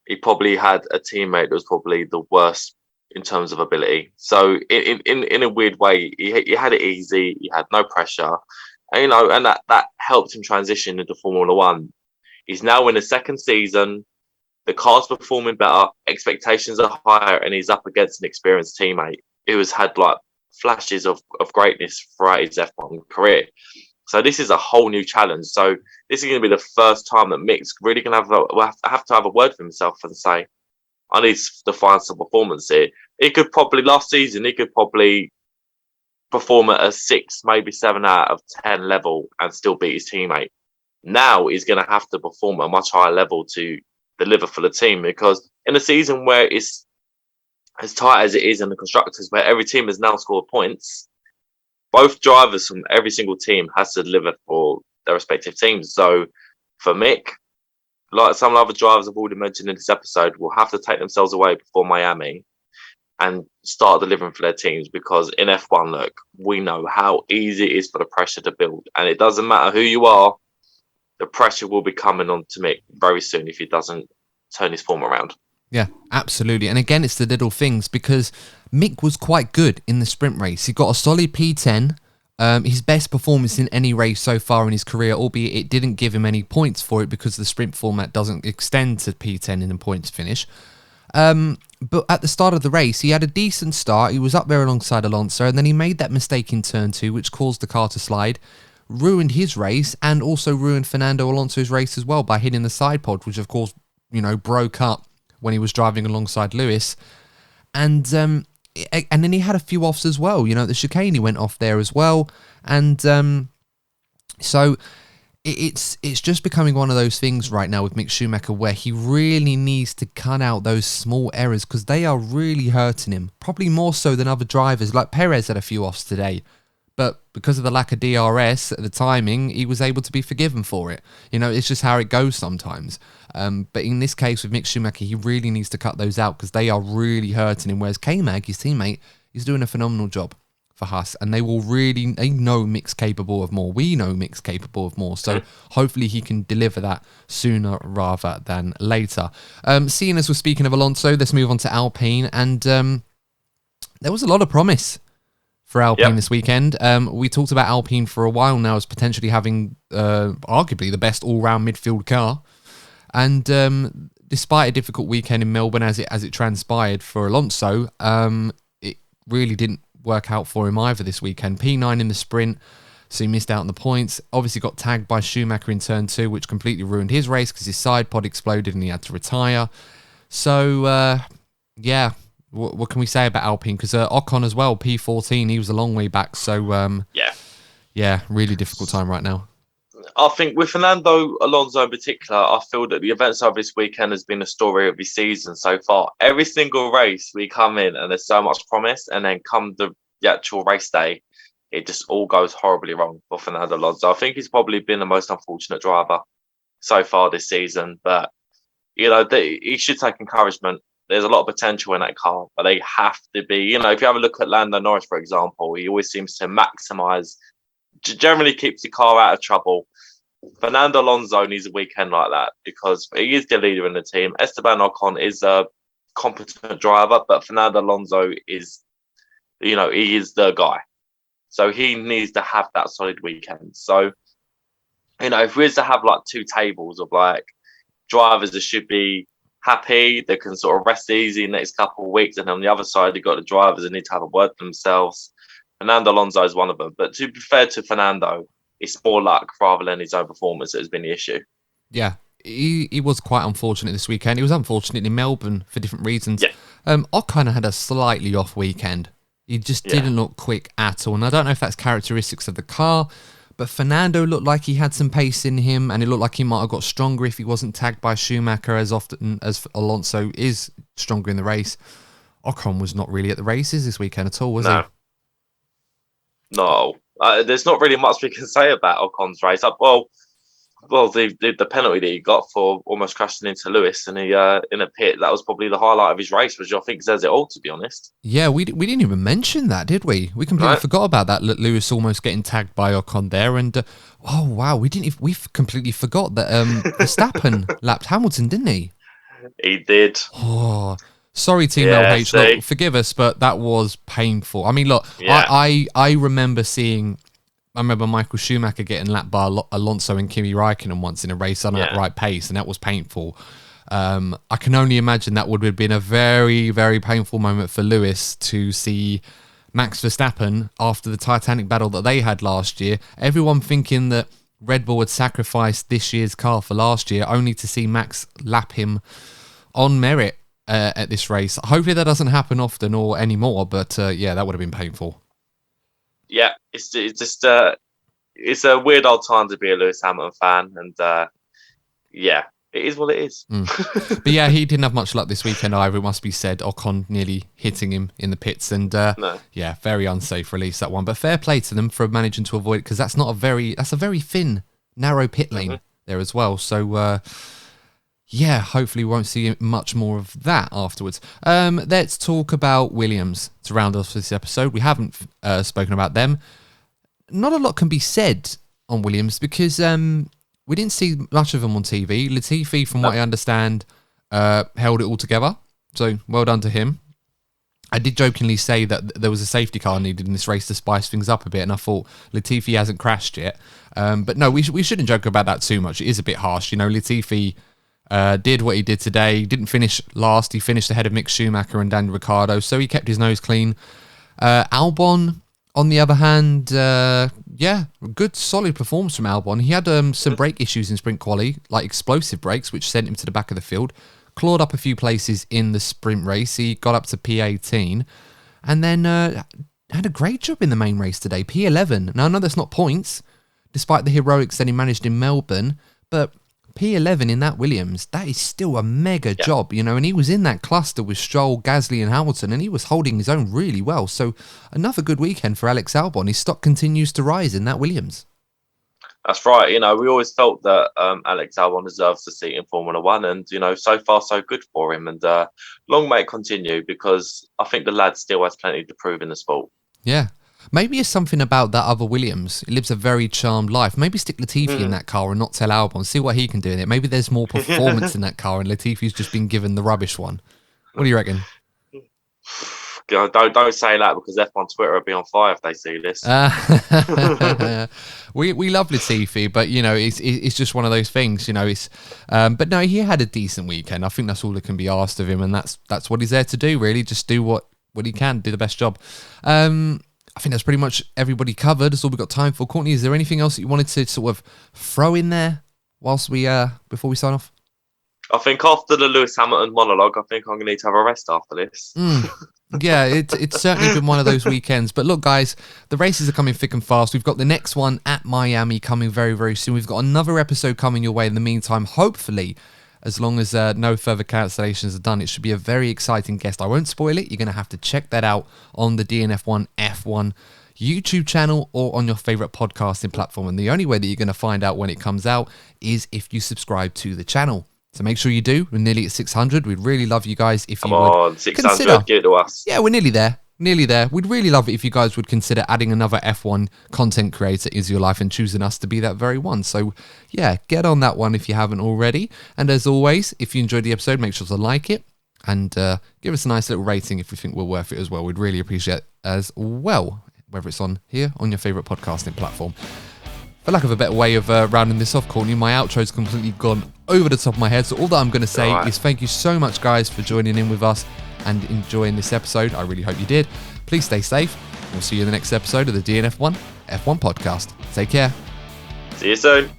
He probably had a teammate that was probably the worst in terms of ability. So in a weird way, he had it easy. He had no pressure, and, you know, and that helped him transition into Formula One. He's now in the second season. The car's performing better. Expectations are higher, and he's up against an experienced teammate who has had like flashes of greatness throughout his F1 career. So this is a whole new challenge. So this is going to be the first time that Mick's really going to have to have a word for himself and say, I need to find some performance here. Last season, he could probably perform at a 6, maybe 7 out of 10 level and still beat his teammate. Now he's going to have to perform at a much higher level to deliver for the team, because in a season where it's as tight as it is in the constructors, where every team has now scored points, both drivers from every single team has to deliver for their respective teams. So for Mick, like some other drivers I've already mentioned in this episode, will have to take themselves away before Miami and start delivering for their teams, because in F1, look, we know how easy it is for the pressure to build, and it doesn't matter who you are, the pressure will be coming on to Mick very soon if he doesn't turn his form around. Yeah, absolutely. And again, it's the little things, because Mick was quite good in the sprint race. He got a solid P10, his best performance in any race so far in his career, albeit it didn't give him any points for it because the sprint format doesn't extend to P10 in the points finish. But at the start of the race, he had a decent start. He was up there alongside Alonso, and then he made that mistake in turn 2, which caused the car to slide, ruined his race, and also ruined Fernando Alonso's race as well by hitting the side pod, which of course, you know, broke up when he was driving alongside Lewis. And then he had a few offs as well. You know, the chicane, he went off there as well. And so it's just becoming one of those things right now with Mick Schumacher, where he really needs to cut out those small errors, because they are really hurting him. Probably more so than other drivers. Like Perez had a few offs today, but because of the lack of DRS at the timing, he was able to be forgiven for it. You know, it's just how it goes sometimes. But in this case with Mick Schumacher, he really needs to cut those out because they are really hurting him. Whereas K-Mag, his teammate, is doing a phenomenal job for Haas, and they know Mick's capable of more. We know Mick's capable of more, so hopefully he can deliver that sooner rather than later. Seeing as we're speaking of Alonso, let's move on to Alpine, and there was a lot of promise for Alpine this weekend. We talked about Alpine for a while now as potentially having arguably the best all-round midfield car, and despite a difficult weekend in Melbourne as it transpired for Alonso, it really didn't work out for him either this weekend. P9 in the sprint, so he missed out on the points. Obviously got tagged by Schumacher in turn 2, which completely ruined his race because his side pod exploded and he had to retire. So, what can we say about Alpine? Because Ocon as well, P14, he was a long way back. So, really difficult time right now. I think with Fernando Alonso in particular, I feel that the events of this weekend has been the story of the season so far. Every single race we come in and there's so much promise, and then come the actual race day, it just all goes horribly wrong for Fernando Alonso. I think he's probably been the most unfortunate driver so far this season, but you know, he should take encouragement. There's a lot of potential in that car, but they have to be, you know, if you have a look at Lando Norris, for example, he always seems to maximise, generally keeps the car out of trouble. Fernando Alonso needs a weekend like that because he is the leader in the team. Esteban Ocon is a competent driver, but Fernando Alonso is, you know, he is the guy. So he needs to have that solid weekend. So, you know, if we was to have like two tables of like drivers that should be happy, they can sort of rest easy next couple of weeks, and on the other side, you've got the drivers that need to have a word for themselves. Fernando Alonso is one of them. But to be fair to Fernando, it's more luck rather than his own performance that has been the issue. Yeah, he was quite unfortunate this weekend. He was unfortunate in Melbourne for different reasons. Yeah. Ocon had a slightly off weekend. He just didn't look quick at all. And I don't know if that's characteristics of the car, but Fernando looked like he had some pace in him, and it looked like he might have got stronger if he wasn't tagged by Schumacher as often as Alonso is stronger in the race. Ocon was not really at the races this weekend at all, was he? No. There's not really much we can say about Ocon's race. Well, the penalty that he got for almost crashing into Lewis in a pit, that was probably the highlight of his race, which I think says it all, to be honest. Yeah, we didn't even mention that, did we? We completely forgot about that. Lewis almost getting tagged by Ocon there, and we completely forgot that Verstappen lapped Hamilton, didn't he? He did. Oh. Sorry, Team LH. Look, forgive us, but that was painful. I mean, look, I remember Michael Schumacher getting lapped by Alonso and Kimi Räikkönen once in a race on that right pace, and that was painful. I can only imagine that would have been a very, very painful moment for Lewis to see Max Verstappen after the Titanic battle that they had last year. Everyone thinking that Red Bull had sacrificed this year's car for last year, only to see Max lap him on merit at this race. Hopefully that doesn't happen often or anymore, but that would have been painful. Yeah, it's just it's a weird old time to be a Lewis Hamilton fan, and it is what it is. But yeah, he didn't have much luck this weekend either, it must be said. Ocon nearly hitting him in the pits, and very unsafe release, that one. But fair play to them for managing to avoid it, because that's a very thin, narrow pit lane there as well. So hopefully we won't see much more of that afterwards. Let's talk about Williams to round off this episode. We haven't spoken about them. Not a lot can be said on Williams because we didn't see much of them on TV. Latifi, from what I understand, held it all together. So well done to him. I did jokingly say that there was a safety car needed in this race to spice things up a bit, and I thought Latifi hasn't crashed yet. But no, we shouldn't joke about that too much. It is a bit harsh. You know, Latifi did what he did today. He didn't finish last. He finished ahead of Mick Schumacher and Daniel Ricciardo, so he kept his nose clean. Albon, on the other hand, good solid performance from Albon. He had some brake issues in sprint quali, like explosive brakes, which sent him to the back of the field. Clawed up a few places in the sprint race. He got up to P18, and then had a great job in the main race today, P11. Now, I know that's not points, despite the heroics that he managed in Melbourne, but P11 in that Williams, that is still a mega job, you know, and he was in that cluster with Stroll, Gasly and Hamilton, and he was holding his own really well. So another good weekend for Alex Albon. His stock continues to rise in that Williams. That's right. You know, we always felt that Alex Albon deserves a seat in Formula One, and you know, so far so good for him. And long may it continue, because I think the lad still has plenty to prove in the sport. Yeah. Maybe it's something about that other Williams. He lives a very charmed life. Maybe stick Latifi in that car and not tell Albon. See what he can do in it. Maybe there's more performance in that car and Latifi's just been given the rubbish one. What do you reckon? Don't say that, because F1 Twitter will be on fire if they see this. We love Latifi, but you know it's just one of those things. You know, it's but no, he had a decent weekend. I think that's all that can be asked of him, and that's what he's there to do. Really, just do what he can, do the best job. I think that's pretty much everybody covered. That's all we've got time for. Courtney, is there anything else that you wanted to sort of throw in there whilst we before we sign off? I think after the Lewis Hamilton monologue, I think I'm going to need to have a rest after this. Yeah, it's certainly been one of those weekends. But look, guys, the races are coming thick and fast. We've got the next one at Miami coming very, very soon. We've got another episode coming your way in the meantime. Hopefully, as long as no further cancellations are done, it should be a very exciting guest. I won't spoil it. You're going to have to check that out on the DNF1 F1 YouTube channel or on your favorite podcasting platform. And the only way that you're going to find out when it comes out is if you subscribe to the channel. So make sure you do. We're nearly at 600. We'd really love you guys if you would 600, consider. give it to us. Yeah, we're nearly there. Nearly there. We'd really love it if you guys would consider adding another F1 content creator into your life and choosing us to be that very one. So yeah, get on that one if you haven't already. And as always, if you enjoyed the episode, make sure to like it and give us a nice little rating if you think we're worth it as well. We'd really appreciate it as well, whether it's on here, on your favourite podcasting platform. For lack of a better way of rounding this off, Courtney, my outro's completely gone over the top of my head. So all that I'm going to say is thank you so much, guys, for joining in with us and enjoying this episode. I really hope you did. Please stay safe. We'll see you in the next episode of the DNF1 F1 podcast. Take care. See you soon.